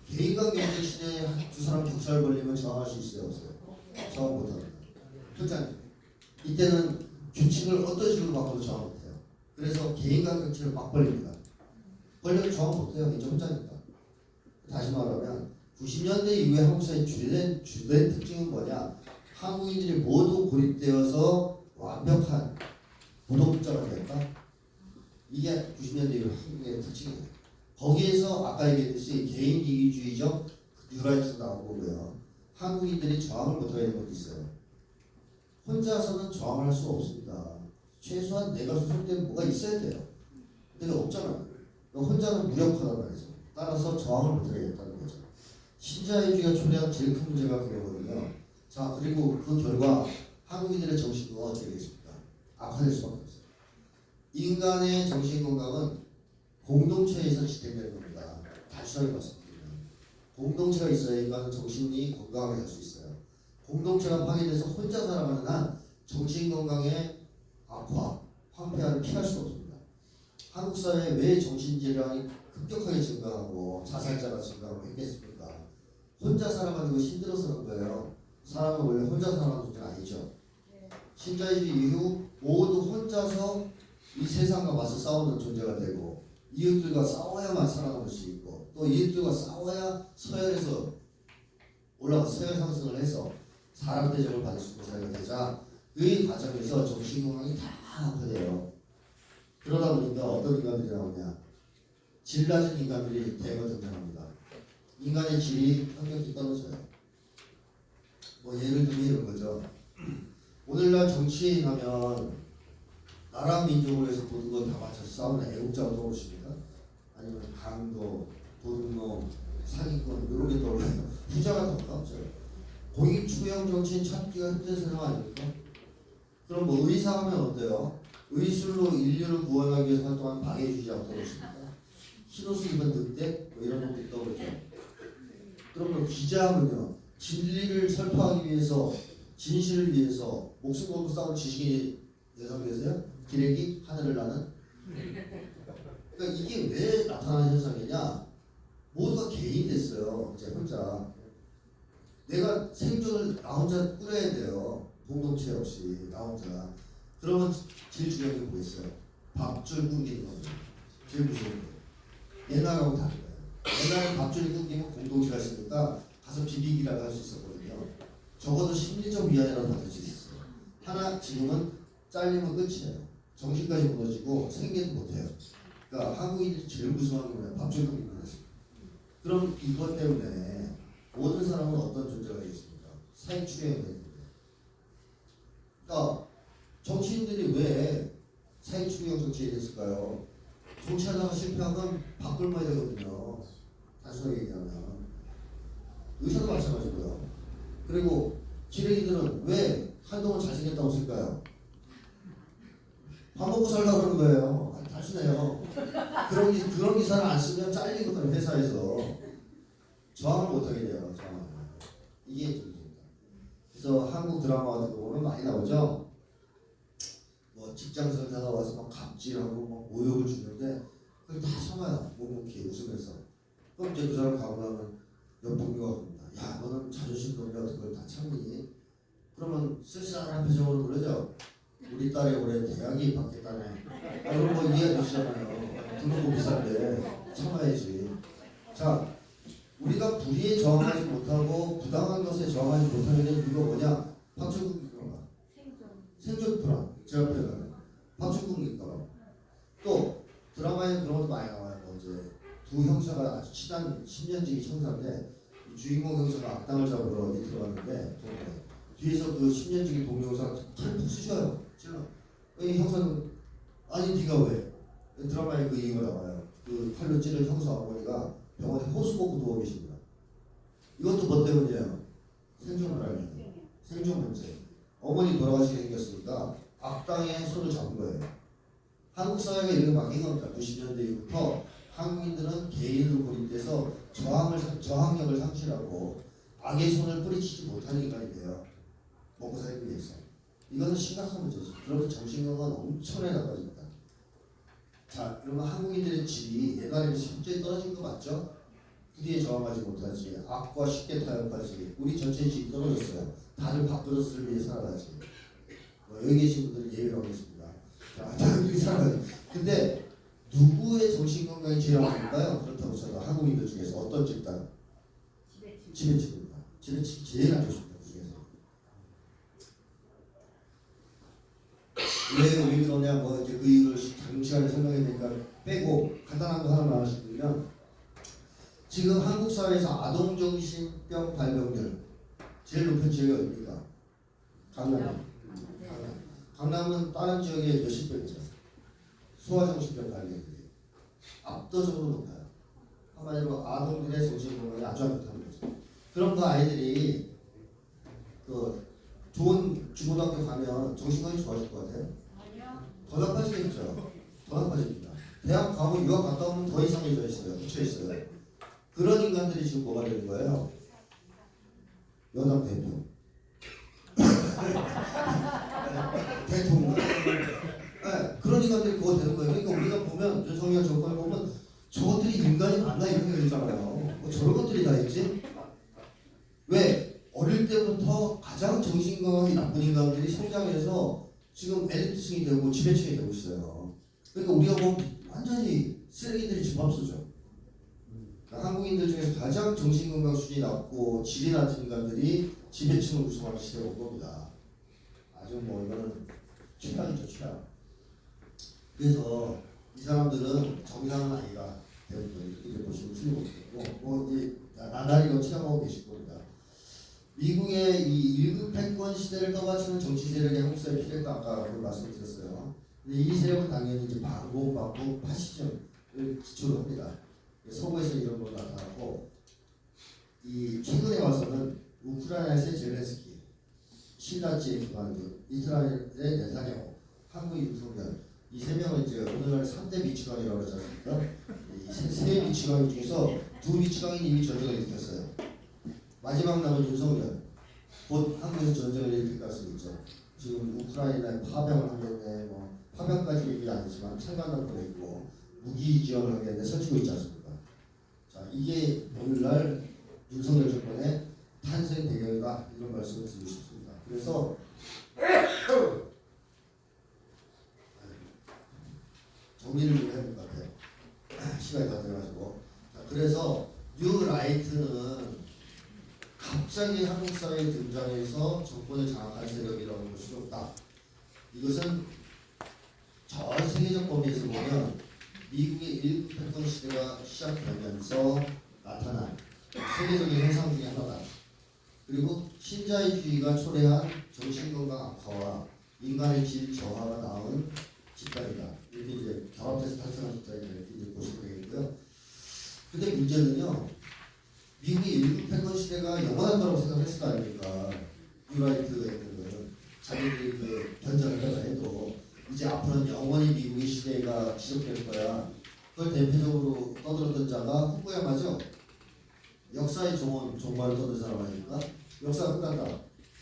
개인과 경쟁 시대에 두 사람 격차를 벌리면 저항할 수 있어요, 없어요? 저항 못합니다. 현장 이때는 규칙을 어떤 식으로 바꿔도 저항 못해요. 그래서 개인과 격차를 막 벌립니다. 벌려도 저항 못해요. 이제 혼자니까. 다시 말하면 90년대 이후에 한국 사회의 주된 특징은 뭐냐? 한국인들이 모두 고립되어서 완벽한 무독자가 될까? 이게 90년대 이후 한국의 특징이에요. 거기에서 아까 얘기했듯이 개인 이기주의적 뉴라이트도 나오고요. 한국인들이 저항을 못하게 되는 것도 있어요. 혼자서는 저항을 할 수 없습니다. 최소한 내가 소속된 뭐가 있어야 돼요. 근데 없잖아요. 혼자는 무력하단 말이죠. 따라서 저항을 못하게 됐다는 거죠. 신자유주의가 초래한 제일 큰 문제가 그거거든요. 자, 그리고 그 결과 한국인들의 정신건강은 어떻게 되겠습니까? 악화될 수밖에 없어요. 인간의 정신건강은 공동체에서 지탱되는 겁니다. 단순하게 말씀드리면 공동체가 있어야 인간은 정신이 건강하게 살 수 있어요. 공동체가 파괴돼서 혼자 살아가는 한 정신건강의 악화, 황폐화를 피할 수 없습니다. 한국 사회에 왜 정신질환이 급격하게 증가하고 자살자가 증가하고 있겠습니까? 혼자 살아가는 것이 힘들어서 그런 거예요. 사람은 원래 혼자 살아가는 존재가 아니죠. 신자유주의 이후 모두 혼자서 이 세상과 맞서 싸우는 존재가 되고 이웃들과 싸워야만 살아남을 수 있고 또 이웃들과 싸워야 서열에서 올라가 서열 상승을 해서 사람 대접을 받을 수 있는 사회가 되자 그 과정에서 정신건강이 다 악화돼요. 그러다 보니까 어떤 인간들이 나오냐? 질 낮은 인간들이 대거 등장합니다. 인간의 질이 현격히 떨어져요. 뭐 예를 들면 이런 거죠. 오늘날 정치인 하면 나라 민족을 위해서 모든 걸 다 바쳐서 싸우는 애국자가 떠오르십니까? 아니면 강도, 도둑놈, 사기꾼 이런 게 떠올라요. 후자가 더 가깝죠. 공익 추경 정치인 찾기가 힘든 세상 아닙니까? 그럼 뭐 의사 하면 어때요? 의술로 인류를 구원하기 위해서 활동한 박애주의자가 떠오르십니까? 흰옷을 입은 늑대? 뭐 이런 놈들이 떠오르죠. 그러면 기자하면요. 진리를 설파하기 위해서 진실을 위해서 목숨 걸고 싸우는 지식인이 예상되세요? 기레기 하늘을 나는. 그러니까 이게 왜 나타나는 현상이냐? 모두가 개인이 됐어요. 이제 혼자. 내가 생존을 나 혼자 꾸려야 돼요. 공동체 없이 나 혼자. 그러면 제일 중요한 게 뭐겠어요? 밥줄 끊기는 거죠. 제일 무서운 거예요. 옛날하고 다른 거예요. 옛날에 밥줄이 끊기면 공동체가 있으니까 가서 비비기라도 할 수 있었거든요. 적어도 심리적 위안이라도 받을 수 있었어요. 하나 지금은 잘리면 끝이에요. 정신까지 무너지고 생계도 못해요. 그러니까 한국인들이 제일 무서워하는 게 뭐냐? 밥줄 끊기는 거죠. 그럼 이것 때문에 모든 사람은 어떤 존재가 되겠습니까? 사회 추행이 되는 거예요. 그러니까 정치인들이 왜 사회 추경 정치에 됐을까요? 정치하다가 실패하면 밥 굶어야 되거든요. 단순하게 얘기하면. 의사도 마찬가지고요. 그리고 기레기들은 왜 한동안 잘생겼다고 쓸까요? 밥 먹고 살려고 그러는 거예요. 아니, 단순해요. 그런 기사를 안 쓰면 잘리거든요. 회사에서. 저항을 못하게 돼요. 저항을. 이게 문제입니다. 그래서 한국 드라마 같은 거 보면 많이 나오죠. 뭐 직장 상사가 와서 막 갑질하고 막 모욕을 주는데 그걸 다 참아요. 묵묵히 웃으면서. 그럼 이제 그 사람 가고 나면 옆 동료가 그럽니다. 야, 너는 자존심 논리 같은 걸 다 참니? 그러면 쓸쓸한 표정으로 그러죠. 우리 딸이 올해 대학이 받겠다네. 아, 그럼 뭐 이해해 주시잖아요. 등록금 비싼데 참아야지. 자, 우리가 불의에 저항하지 못하고 부당한 것에 저항하지 못하게 된 이유가 뭐냐? 밥줄끊기가 생존 불안. 제가 표현하는 밥줄끊기가. 또 드라마에 그런 것도 많이 나와요. 뭐 이제 두 형사가 아주 친한 10년지기 형사인데 주인공 형사가 악당을 잡으러 어디 들어갔는데 뒤에서 그 10년지기 동료사가 툭 쑤셔요. 찔러. 이 형사는 아니 네가 왜? 드라마에 그 이유가 나와요. 그 칼로 찌른 형사 어머니가 병원에 호수 먹고 누워 계십니다. 이것도 뭐 때문이에요? 생존 불안이에요. 생존 문제. 어머니 돌아가시게 생겼으니까 악당의 손을 잡은 거예요. 한국 사회가 이렇게 바뀐 겁니다. 90년대 이후부터 한국인들은 개인으로 고립돼서 저항력을 상실하고 악의 손을 뿌리치지 못하는 인간이 돼요. 먹고 살기 위해서. 이거는 심각한 문제죠. 그러면 정신건강은 엄청나게 나빠집니다. 자, 그러면 한국인들의 질이 옛날에 실제 떨어진 거 맞죠? 부디에 저항하지 못하지. 악과 쉽게 타협하지. 우리 전체 인식이 떨어졌어요. 다들 밥그릇을 위해 살아가지. 여기 계신 분들은 예외로 하겠습니다. 자, 다들 살아가지. 근데 누구의 정신건강이 제일 안 좋을까요? 그렇다고 쳐도 한국인들 중에서 어떤 집단? 지배층입니다. 지배층이 제일 안 좋습니다. 그 중에서. 왜 그러냐, 뭐 이제 그 이유를 장시간에 설명해야 되니까 빼고 간단한 거 하나 말씀드리면, 지금 한국 사회에서 아동정신병 발병률 제일 높은 지역이 어디입니까? 강남. 강남은 다른 지역에 몇십 배죠. 소아정신병 발병률이 압도적으로 높아요. 한마디로 아동들의 정신건강이 아주 안 좋다는 거죠. 그럼 그 아이들이 그 좋은 중고등학교 가면 정신건강이 좋아질 것 같아요? 더 나빠지겠죠. 더 나빠집니다. 대학 가고 유학 갔다 오면 더 이상해져 있어요. 붙여 있어요. 그런 인간들이 지금 뭐가 되는 거예요? 여당 대표. 대통령. 네, 그런 인간들이 그거 되는 거예요. 그러니까 우리가 보면 윤석열 정권을 보면 저것들이 인간이 맞나 이런 생각이 들잖아요. 뭐 저런 것들이 다 있지? 왜? 어릴 때부터 가장 정신건강이 나쁜 인간들이 성장해서 지금 엘리트층이 되고 지배층이 되고 있어요. 그러니까 우리가 보면 완전히 쓰레기들이 집합소죠. 그러니까 한국인들 중에서 가장 정신건강 수준이 낮고 질이 낮은 인간들이 지배층을 구성하는 시대가 온 겁니다. 아주 뭐 이거는 최악이죠, 최악. 그래서 이 사람들은 정상은 아니다. 대부분 이렇게 보시면 틀림없고 뭐 이제 나날이 이거 체험하고 계실 겁니다. 미국의 이 1급 패권 시대를 떠받치는 정치 세력이 한국 사회에 필요했다 아까 말씀드렸어요. 근데 이 세력은 당연히 이제 반공, 반국, 파시즘을 기초로 합니다. 서구에서 이런 걸 나타났고 이 최근에 와서는 우크라이나에서의 젤렌스키, 신라지의 기반주, 이스라엘의 네타냐후, 한국의 윤석열 이 세 명은 이제 오늘날 3대 미치광이라고 하지 않습니까? 이 세 미치광 중에서 두 미치광이 이미 전쟁을 일으켰어요. 마지막 남은 윤석열, 곧 한국에서 전쟁을 일으킬 가능성이 있죠. 지금 우크라이나에 파병을 하겠네, 뭐 파병까지 얘기 아니지만 창간을 보내고 무기 지원을 하겠네 설치고 있지 않습니까? 자, 이게 오늘날 윤석열 정권의 탄생 배경이다 이런 말씀을 드리고 싶습니다. 그래서 정리를 좀 해야 될 것 같아요. 시간이 다 돼가지고. 자, 그래서 뉴 라이트는 갑자기 한국 사회에 등장해서 정권을 장악할 세력이라는 것이 없다. 이것은 전 세계적 범위에서 보면 미국의 1급 패권 시대가 시작되면서 나타난 세계적인 현상 중에 하나다. 그리고 신자유주의가 초래한 정신건강 악화와 인간의 질 저하가 낳은 집단이다. 이렇게 이제 결합해서 탄생한 집단이다. 이렇게 이제 보시면 되겠고요. 근데 문제는요. 미국의 1급 패권 시대가 영원할 거라고 생각했을 거 아닙니까? 뉴라이트가 있는 거는 자기들이 그 변절을 하려 해도 이제 앞으로는 영원히 미국의 시대가 지속될 거야. 그걸 대표적으로 떠들었던 자가 후쿠야마죠. 역사의 종말을 떠든 사람 아닙니까? 역사가 끝난다.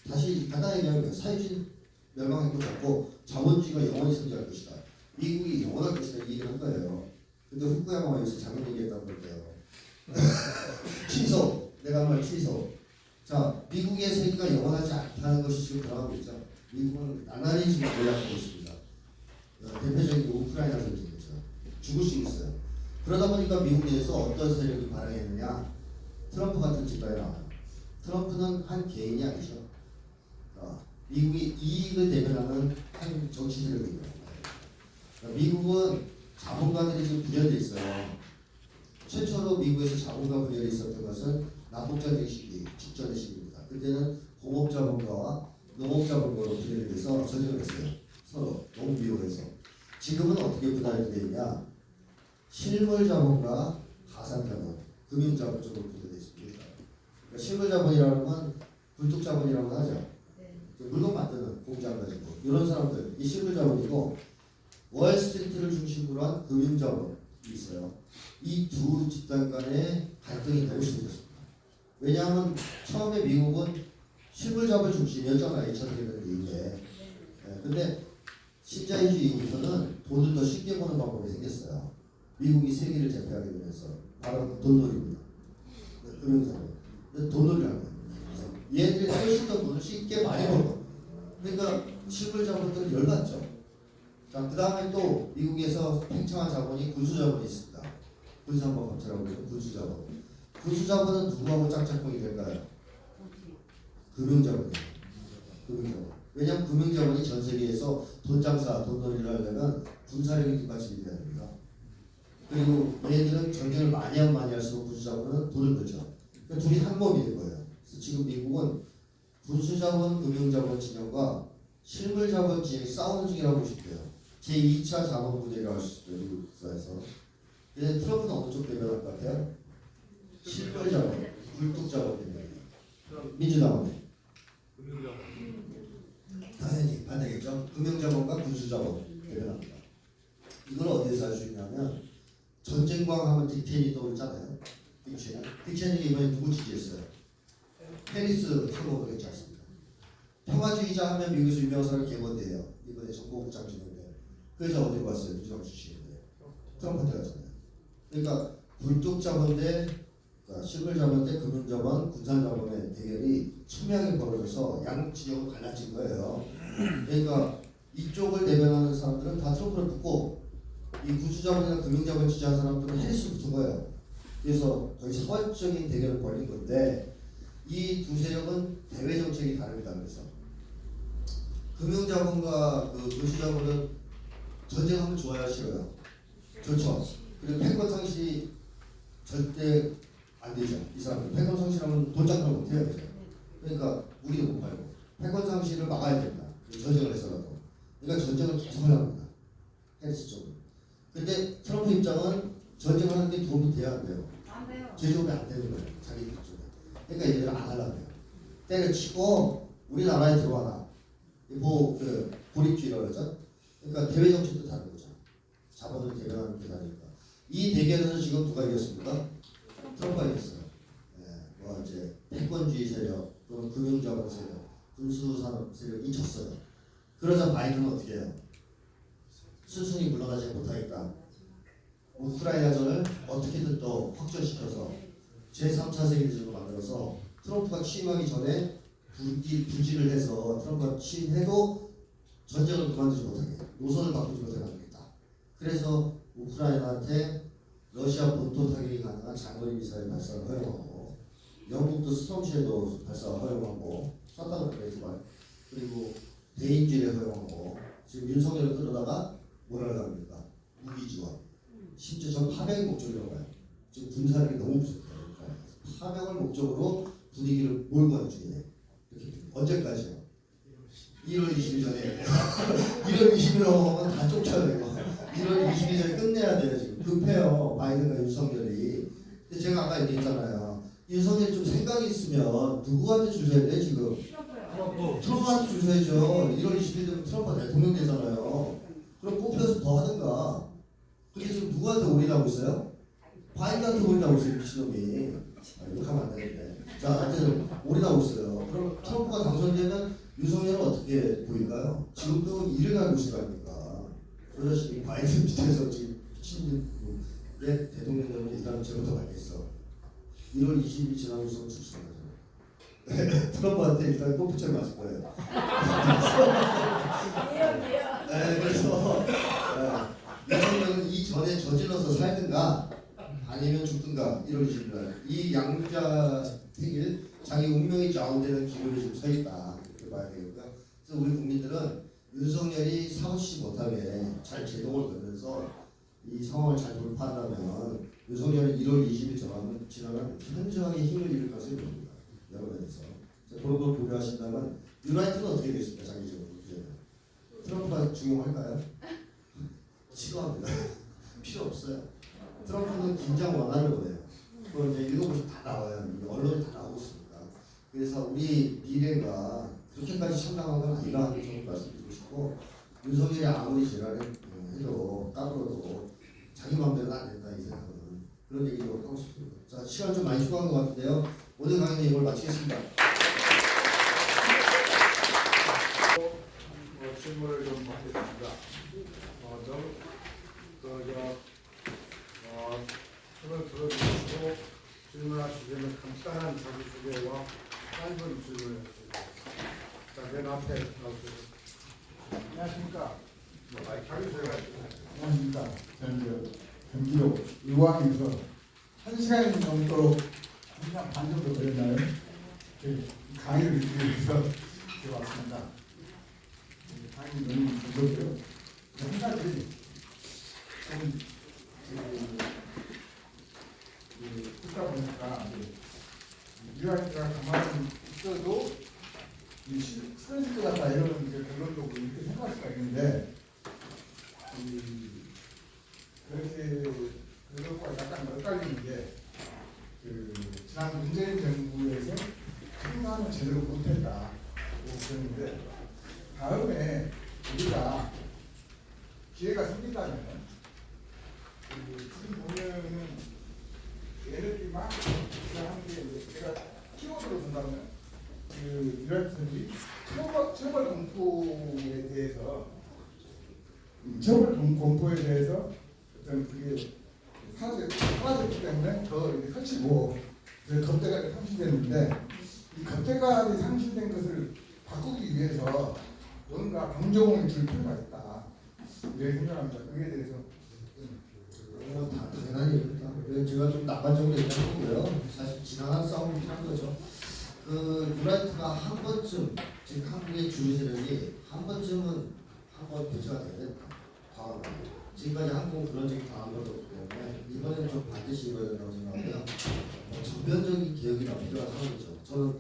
다시 간단히 얘기하면 사회주의 멸망했고 잡고 자본주의가 영원히 성장할 것이다. 미국이 영원할 것이다. 이 얘기를 한 거예요. 근데 후쿠야마가 여기서 잘못 얘기했다고 그럴게요. 취소. 내가 한 말 취소. 자, 미국의 세계가 영원하지 않다는 것이 지금 드러나고 있죠. 미국은 나날이 지금 전략하고 있습니다. 대표적인 우크라이나 전쟁이죠. 죽을 수 있어요. 그러다 보니까 미국 내에서 어떤 세력이 발행했느냐? 트럼프 같은 집단이 나와요. 트럼프는 한 개인이 아니죠. 미국의 이익을 대변하는 한 정치 세력입니다. 미국은 자본가들이 지금 분열돼 있어요. 최초로 미국에서 자본가 분열이 있었던 것은 남북전쟁 시기 직전의 시기입니다. 그때는 공업자본가와 농업자본가로 분열이 돼서 전쟁을 했어요. 서로 너무 미워해서. 지금은 어떻게 분할이 되어 있냐? 실물자본과 가상자본, 금융자본 쪽으로 분열되어 있습니다. 그러니까 실물자본이라는 건 굴뚝자본이라고 하죠. 물건 만드는 공장 가지고 이런 사람들 이 실물자본이고 월스트리트를 중심으로 한 금융자본이 있어요. 이 두 집단 간의 갈등이 매우 심해졌습니다. 왜냐하면 처음에 미국은 실물자본 중심이었잖아요. 2차 세계대전 이후에. 근데 신자유주의부터는 돈을 더 쉽게 버는 방법이 생겼어요. 미국이 세계를 제패하게 되면서 바로 돈놀이입니다. 금융자본. 돈을 하는 거예요. 얘들이 훨씬 더 돈을 쉽게 많이 벌고. 그러니까 실물자본들은 열받죠. 자, 그 다음에 또 미국에서 팽창한 자본이 군수자본이 있습니다. 군수자본 검찰하고 있는 군수자본. 군수자본은 누구하고 짝짝꿍이 될까요? 금융자본이에요. 금융자본. 왜냐하면 금융자본이 전 세계에서 돈 장사, 돈놀이를 하려면 군사력이 뒷받침이 돼야 됩니다. 그리고 얘네들은 전쟁을 많이 하면 많이 할수록 군수자본은 돈을 벌죠. 그러니까 둘이 한 몸이 된 거예요. 그래서 지금 미국은 군수자본, 금융자본 진영과 실물자본 진영이 싸우는 중이라고 보시면 돼요. 제2차 자본분열이라고 할 수 있어요. 미국 역사에서. 근데 트럼프는 어느 쪽 대변할 것 같아요? 실물자본, 굴뚝자본 대변. 민주당은 금융자본. 당연히 반대겠죠. 금융자본과 군수자본 대변합니다. 이걸 어디에서 알 수 있냐면 전쟁광 하면 딕체니 떠오르잖아요. 딕체니 이번에 누구 지지했어요? 페리스 선거를 했지 않습니까? 평화주의자 하면 미국에서 유명한 사람이 개건대예요. 이번에 정보국 장관인데 그래서 어디로 갔어요? 민주당 출신인데 트럼프한테 갔잖아요. 그러니까 굴뚝자본 대 그러니까 실물자본 대 금융자본, 군산자본의 대결이 첨예하게 벌어져서 양국 지역으로 갈라진 거예요. 그러니까 이쪽을 대변하는 사람들은 다 트럼프를 붙고 이 군수자본이나 금융자본 지지한 사람들은 해리스를 붙은 거예요. 그래서 거의 사활적인 대결을 벌인 건데 이 두 세력은 대외 정책이 다릅니다. 그래서 금융자본과 그 군수자본은 전쟁하면 좋아요, 싫어요? 좋죠. 그리고 패권 상실이 절대 안 되죠. 이 사람들 패권 상실하면 돈 장사를 못 해야 되죠. 그러니까 우리도 못 팔고 패권 상실을 막아야 된다. 전쟁을 해서라도. 그러니까 전쟁을 계속 하려고 합니다. 해리스 쪽으로. 근데 트럼프 입장은 전쟁을 하는 게 도움이 돼야 안 돼요. 안 돼요. 제조업이 안 되는 거예요. 자기 쪽에. 그러니까 얘들은 안 하려고 해요. 때려치고 우리나라에 들어와라. 그 고립주의라고 그러죠. 그러니까 대외 정책도 다른 거죠. 자본을 대변하는 게 다르니까. 이 대결에서 지금 누가 이겼습니까? 트럼프가 이겼어요. 뭐 이제 패권주의 세력, 또는 금융자본 세력, 군수산업 세력이 졌어요. 그러자 바이든은 어떻게 해요? 순순히 물러나지 못하겠다. 우크라이나전을 어떻게든 또 확전시켜서 제3차 세계대전을 만들어서 트럼프가 취임하기 전에 부지를 해서 트럼프가 취임해도 전쟁을 그만두지 못하게 노선을 바꾸지 못하게 하겠다. 그래서 우크라이나한테 러시아 본토 타격이 가능한 장거리 미사일 발사를 허용하고 영국도 스톰쉐도 발사 허용하고 쐈다고 그랬지만 그리고 대인지를 허용하고 지금 윤석열을 끌어다가 뭐라고 합니까? 무기 지원. 심지어 전 파병이 목적이라고 봐요. 지금 군사력이 너무 부족해요. 파병을 목적으로 분위기를 몰고 가는 중이에요. 이렇게 언제까지요? 1월 20일 전에 1월 20일 넘어가면 다 쫓아요. 이거. 1월 20일 전에 끝내야 돼요. 지금 급해요. 바이든과 윤석열이. 근데 제가 아까 얘기했잖아요. 윤석열이 좀 생각이 있으면 누구한테 줄 서야 돼 지금? 트럼프한테 줄 서야죠. 1월 20일 되면 트럼프가 대통령 되잖아요. 그럼 뽑혀서 더 하든가. 근데 지금 누구한테 올인하고 있어요? 바이든한테 올인하고 있어요. 미친놈이. 이렇게 하면 안 되는데. 자, 하여튼 올인하고 있어요. 그럼 트럼프가 당선되면 윤석열은 어떻게 보일까요? 지금도 일을 하고 있을 거 아닙니까? 저 자식이 바이든 밑에서 지금 미친 내 대통령 되면 일단 저부터 말겠어. 1월 20일 지나면서 출소하죠. 트럼프한테 일단 뽀삐처럼 맞을 거예요. 네, 그래서 윤석열은 이 전에 저질러서 살든가 아니면 죽든가 1월 20일 날 이 양자 생일 자기 운명이 좌우되는 기로에 지금 서 있다 이렇게 봐야 되겠고요. 그래서 우리 국민들은 윤석열이 사고치지 못하게 잘 제동을 걸면서 이 상황을 잘 돌파한다면 윤석열이 1월 20일 지나면 현저하게 힘을 잃을 가능성이 있습니다. 여러 면에서 그런 걸 고려하신다면 유나이트는 어떻게 되겠습니까? 장기적으로 트럼프가 중용할까요? 싫어합니다. 필요 없어요. 트럼프는 긴장 완화를 원해요. 그걸 이제 읽어보시면 다 나와요. 언론이 다 나오고 있습니다. 그래서 우리 미래가 그렇게까지 참담한 건 아니라 하는 점을 말씀드리고 싶고 윤석열이 아무리 지랄을 해도 까불어도 자기 마음대로는 안 된다 이 생각은 그런 얘기를 하고 싶습니다. 자, 시간 좀 많이 추가한 것 같은데요. 오늘 강의는 이걸 마치겠습니다. 질문을 좀 받겠습니다. 손을 들어주시고 질문하시기 전에 간단한 자기소개와 짧은 질문을 드립니다. 자, 맨 앞에 나오세요. 안녕하십니까. 자기소개. 안녕하십니까. 저는 경기도 의왕에서 1시간 정도, 1시간 반 정도 걸렸나요? 강의를 듣기 위해서 이렇게 왔습니다. 강의 너무 즐겁고요. 한 가지 좀 듣다 보니까 유아이가 가만히 있어도 쓰러질 것 같다 이런 결론적으로 이렇게 생각할 수가 있는데 그렇게 그것과 약간 엇갈리는 게 지난 문재인 정부에서 생산을 제대로 못했다 그랬는데 다음에 우리가 기회가 생긴다면 지금 보면은 예를 들면 하는 게 제가 키워드로 본다면 유학생들이 처벌 공포에 대해서 어떤 그게 사라졌기 때문에 더 이제 설치고 겁대가 상실됐는데 이 겁대가 상실된 것을 바꾸기 위해서 뭔가 경종을 줄 필요가 있다 이렇게 생각합니다. 그에 대해서 다 당연한 일입니다. 제가 좀 낙관적으로 얘기하고요. 사실 지나간 싸움이 한 거죠. 뉴라이트가 한 번쯤 지금 한국의 주류 세력이 한 번쯤은 한번 교체가 돼야 된다. 과거로 지금까지 한국은 그런 적이 당한 것도 없기 때문에 이번에는 좀 반드시 이루어야 된다고 생각하고요. 전면적인 개혁이 다 필요한 상황이죠. 저는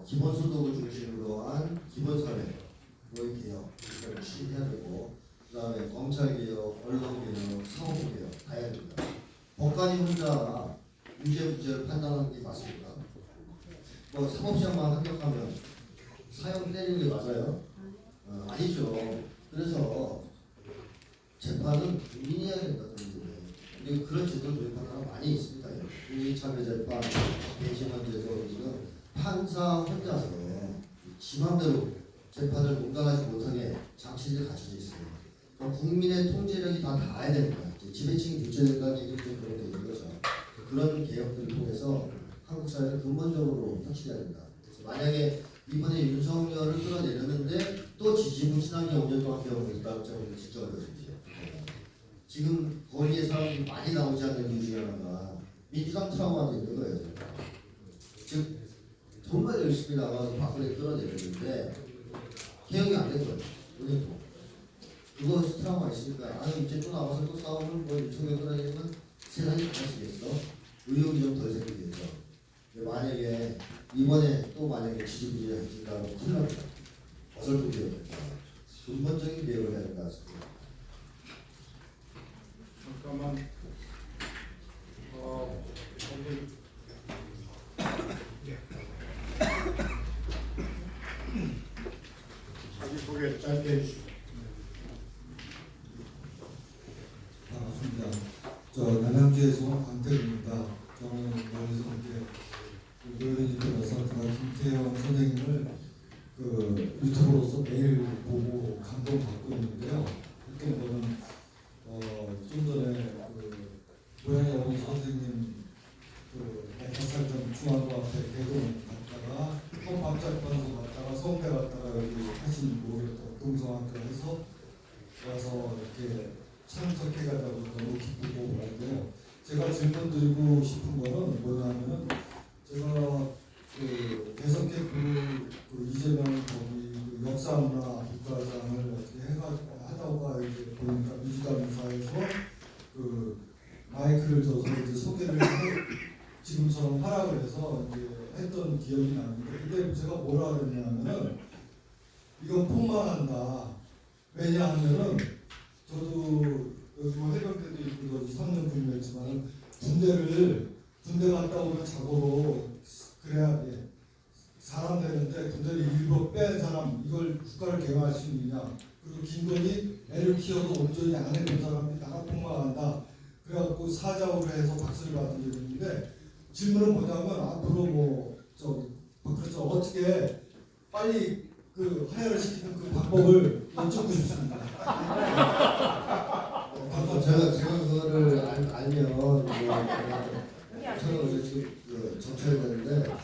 기본소득을 중심으로 한 기본사회의 개혁 이걸 추진해야 되고 그 다음에 검찰개혁, 언론개혁, 사법개혁 다 해야 됩니다. 법관이 혼자 유죄 판단하는 게 맞습니까? 사법시험만 합격하면 사형 때리는 게 맞아요? 아니죠. 그래서 재판은 국민이 해야 된다. 그런데 그런 제도 도입하는 나라 많이 있습니다. 참여재판, 배심원제도 지금 판사 혼자서 지 맘대로 재판을 농단하지 못하게 장치들이 갖춰져 있어요. 국민의 통제력이 다 닿아야 됩니다. 지배층이 교체된다는 얘기는 그런 게 있는 거죠. 그런 개혁들을 통해서 한국 사회를 근본적으로 혁신해야 된다. 그래서 만약에 이번에 윤석열을 끌어내렸는데 또 지지부진하게 5년 동안 개혁을 했다고 생각하면 진짜 어려워집니다. 지금 거리에 사람들이 많이 나오지 않는 이유 중에 하나가 민주당 트라우마도 있는 거예요. 즉 정말 열심히 나가서 박근혜 끌어내렸는데 개혁이 안 된 거예요. 오늘도 그거 트라우마 있으니까 이제 또 나와서 또 싸우면 윤석열 끌어내리면 세상이 달라지겠어? 의욕이 좀 덜 생기겠죠. 만약에 이번에 또 만약에 지지부진해진다면 큰일 납니다. 어설픈 개혁이다. 근본적인 개혁을 해야 된다. 잠깐만 자기소개 짧게 해주시죠. 반갑습니다. 저 남양주에서 온 강태입니다. 저는 여기서 이렇게 의원이 되어서 제가 김태형 선생님을 유튜브로서 매일 보고 감동받고 있는데요. 어떤 거는 좀 전에 고향에 온 선생님 5살 전 중앙고 앞에 대동 갔다가 헌법재판소 갔다가 서울대 갔다가 여기 하신 모르겠다고 동성학교 해서 와서 이렇게 참석해가지고 너무 기쁘고 그런데요. 제가 질문 드리고 싶은 거는 뭐냐면은 제가 대선 캠프 이재명 거기 역사문화 국가장을 어떻게 하다가 이제 보니까 민주당 인사에서 마이크를 줘서 이제 소개를 지금처럼 하라고 해서 이제 했던 기억이 나는데 그때 제가 뭐라 그랬냐면은 이건 폭망한다. 왜냐하면은 저도 요즘 해병대도 있고 3년 군인이었지만 군대 갔다 오면 자고로 그래야 사람 되는데 군대를 일부러 뺀 사람 이걸 국가를 개혁할 수 있느냐. 그리고 김건희 애를 키워도 온전히 안 해본 사람이 나가 폭망한다. 그래갖고 사자우로 해서 박수를 받은 적이 있는데 질문은 뭐냐면 앞으로 그렇죠. 어떻게 빨리 하야를 시키는 그 방법을 여쭙고 싶습니다. 제가 그거를 알면 저는 어제 지금 정찰됐는데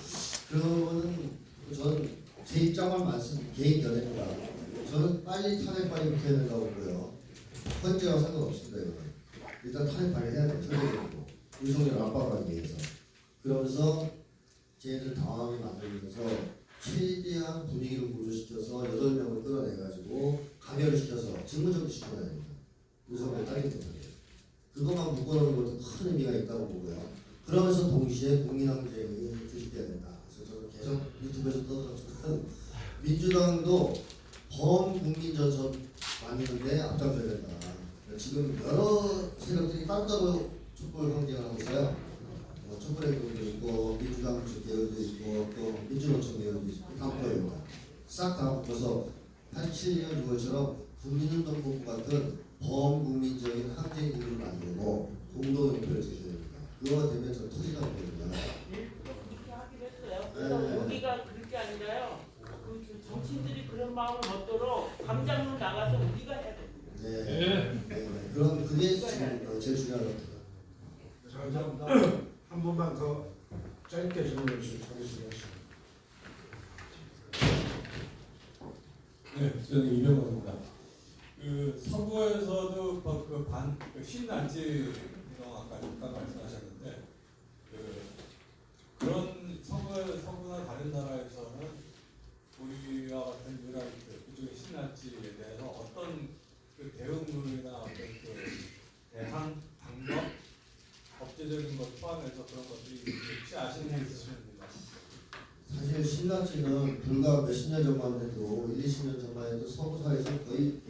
그러면은 저는 제 입장만 말씀 개인 견해입니다. 저는 빨리 탄핵 발의부터 해야 된다고 보고요. 헌재와 상관없습니다. 이거는. 일단 탄핵 발의해야 돼요. 선제적으로 윤석열 압박하기 위해서. 그러면서 쟤네들 당황하게 만들면서 최대한 분위기를 고조시켜서 8명을 끌어내가지고 가결을 시켜서 직무정지 시켜야 됩니다. 윤석열 딸기 때문에. 그것만 묶어놓는 것도 큰 의미가 있다고 보고요. 그러면서 동시에 국민항쟁이 주식돼야 된다. 그래서 저는 계속 유튜브에서 떠들었지만 민주당도 범국민전선 만드는데 앞장서야 된다. 지금 여러 세력들이 따로따로 촛불 항쟁을 하고 있어요. 촛불행동도 있고 민주당 계열도 있고 또 민주노총 계열도 있고 다 보여요. 싹 다 묶어서 87년 6월처럼 국민운동본부 같은 범국민적인 항쟁국을 만들고 공동연표를 제시해야 됩니다. 그거가 되면 저 터지다고 보거든요. 그렇게 하기로 했어요. 그래서 네. 우리가 그럴 게 아니라요. 그 정치인들이 그런 마음을 먹도록 당장으로 나가서 우리가 해야 됩니다. 네. 그럼 그게 지금 제일 중요한 것 같아요. 한 번만 더 짧게 질문해 주시죠. 네, 저는 이병헌입니다. 그 서구에서도 신난지 아까 잠깐 말씀하셨는데 그런 서구나 다른 나라에서는 우리와 같은 그쪽의 신난지에 대해서 어떤 그 대응론이나 어떤 그 대항 방법 법제적인 것 포함해서 그런 것들이 혹시 아시는 분 있으시면 사실 신나치는 불과 몇십 년 전만 해도 1, 20년 전만 해도 서구 사회에서 거의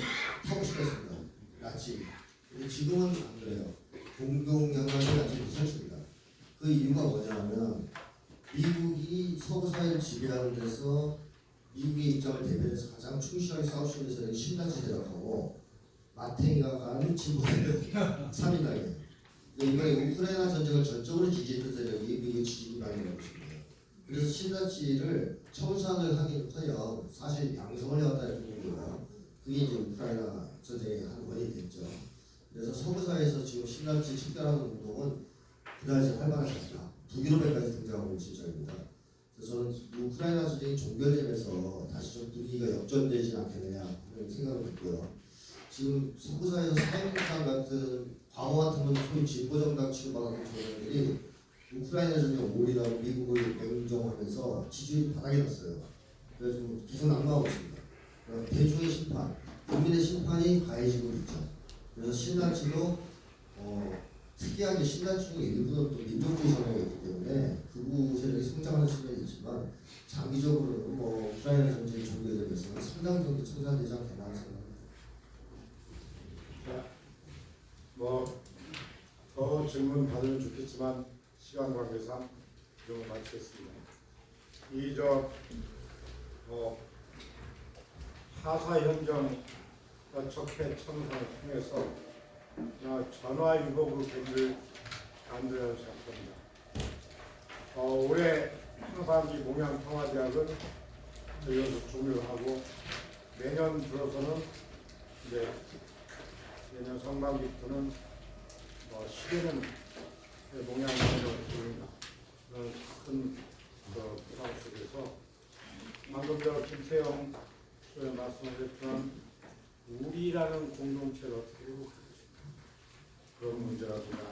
타부시켰습니다. 나치. 근데 지금은 안 그래요. 공동양만이 나치 무설치입니다. 그 이유가 뭐냐면 미국이 서구 사회를 지배하는 데서 미국의 입장을 대변해서 가장 충실하게 싸울 수 있는 세력이 신나치 세력하고 마탱이가 가는 진보 세력 3인당이에요. 이번에 우크라이나 전쟁을 전적으로 지지했던 세력이 미국의 지지 기반이라고 있습니다. 그래서 신나치를 청산을 하기는커녕 사실 양성을 해왔다 이런 거고요. 그게 이제 우크라이나 전쟁의 한 원인이 됐죠. 그래서 서구사회에서 지금 신나치 척결하는 운동은 그다지 활발하지 않다. 북유럽에까지 등장하고 있는 실정입니다. 그래서 저는 우크라이나 전쟁이 종결되면서 다시 좀 분위기가 역전되지 않겠느냐 이런 생각을 했고요. 지금 서구사회에서 사회민주당 같은 과거 같은 소위 진보정당 취급하는 정당들이 우크라이나 전쟁에 올인하고 미국을 맹정하면서 지지율이 바닥에 났어요. 그래서 계속 낙마하고 있습니다. 대중의 심판, 국민의 심판이 가해지고 있죠. 그래서 신나치도 특이하게 신나치 중에 일부는 또 민족주의 성향이 있기 때문에 극우 세력이 성장하는 측면이 있지만 장기적으로는 우크라이나 전쟁이 종료되면서 상당 정도 청산되지 않겠나 생각합니다. 더 질문 받으면 좋겠지만 시간 관계상 이거 마치겠습니다. 하사현정 척회 청산을 통해서 전화위복으로 되기를 간절히 생각합니다. 올해 상반기 목양평화대학은 이것을 종료를 하고 내년 들어서는 이제 내년 상반기부터는 시계는 목양평화대학을 부릅니다. 그런 큰 부상 속에서 방금 김태형 소에 말씀하셨지만 우리라는 공동체를 어떻게 회복할 것인가 그런 문제라든가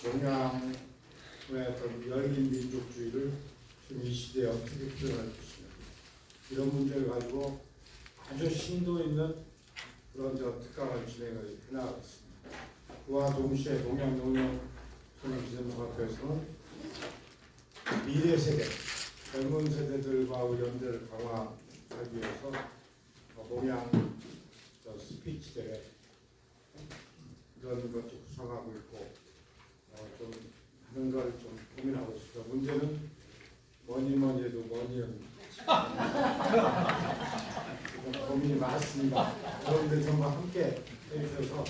동양의 어떤 열린 민족주의를 지금 이 시대에 어떻게 표현할 것인가 이런 문제를 가지고 아주 심도 있는 그런 특강을 진행을 해나가겠습니다. 그와 동시에 동양농협 손님기념학교에서는 미래 세대, 젊은 세대들과의 연대를 강화하기 위해서 동양 스피치 대회 이런 것도 구성하고 있고 좀 하는 걸 좀 고민하고 있습니다. 문제는 뭐니 해도 뭐니는 고민이 많습니다. 여러분들 정말 함께 해주셔서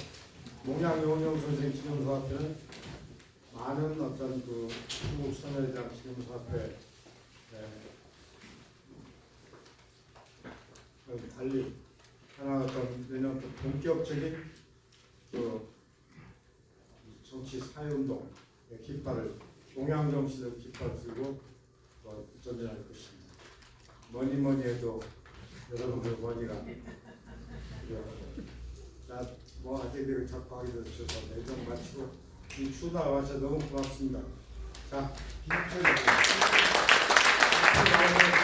목양용영 선생 기념사업회는 많은 어떤 그 한국 선열장 기념사업회 달리 하나 어떤 내년부터 본격적인 그 정치 사회운동의 깃발을 동양 정신을 깃발들고 전진할 것입니다. 뭐니 해도 여러분들 머니가 나뭐 아재들을 자꾸 하게 되셔서 내정 마치고 이 추다 와서 너무 고맙습니다. 자,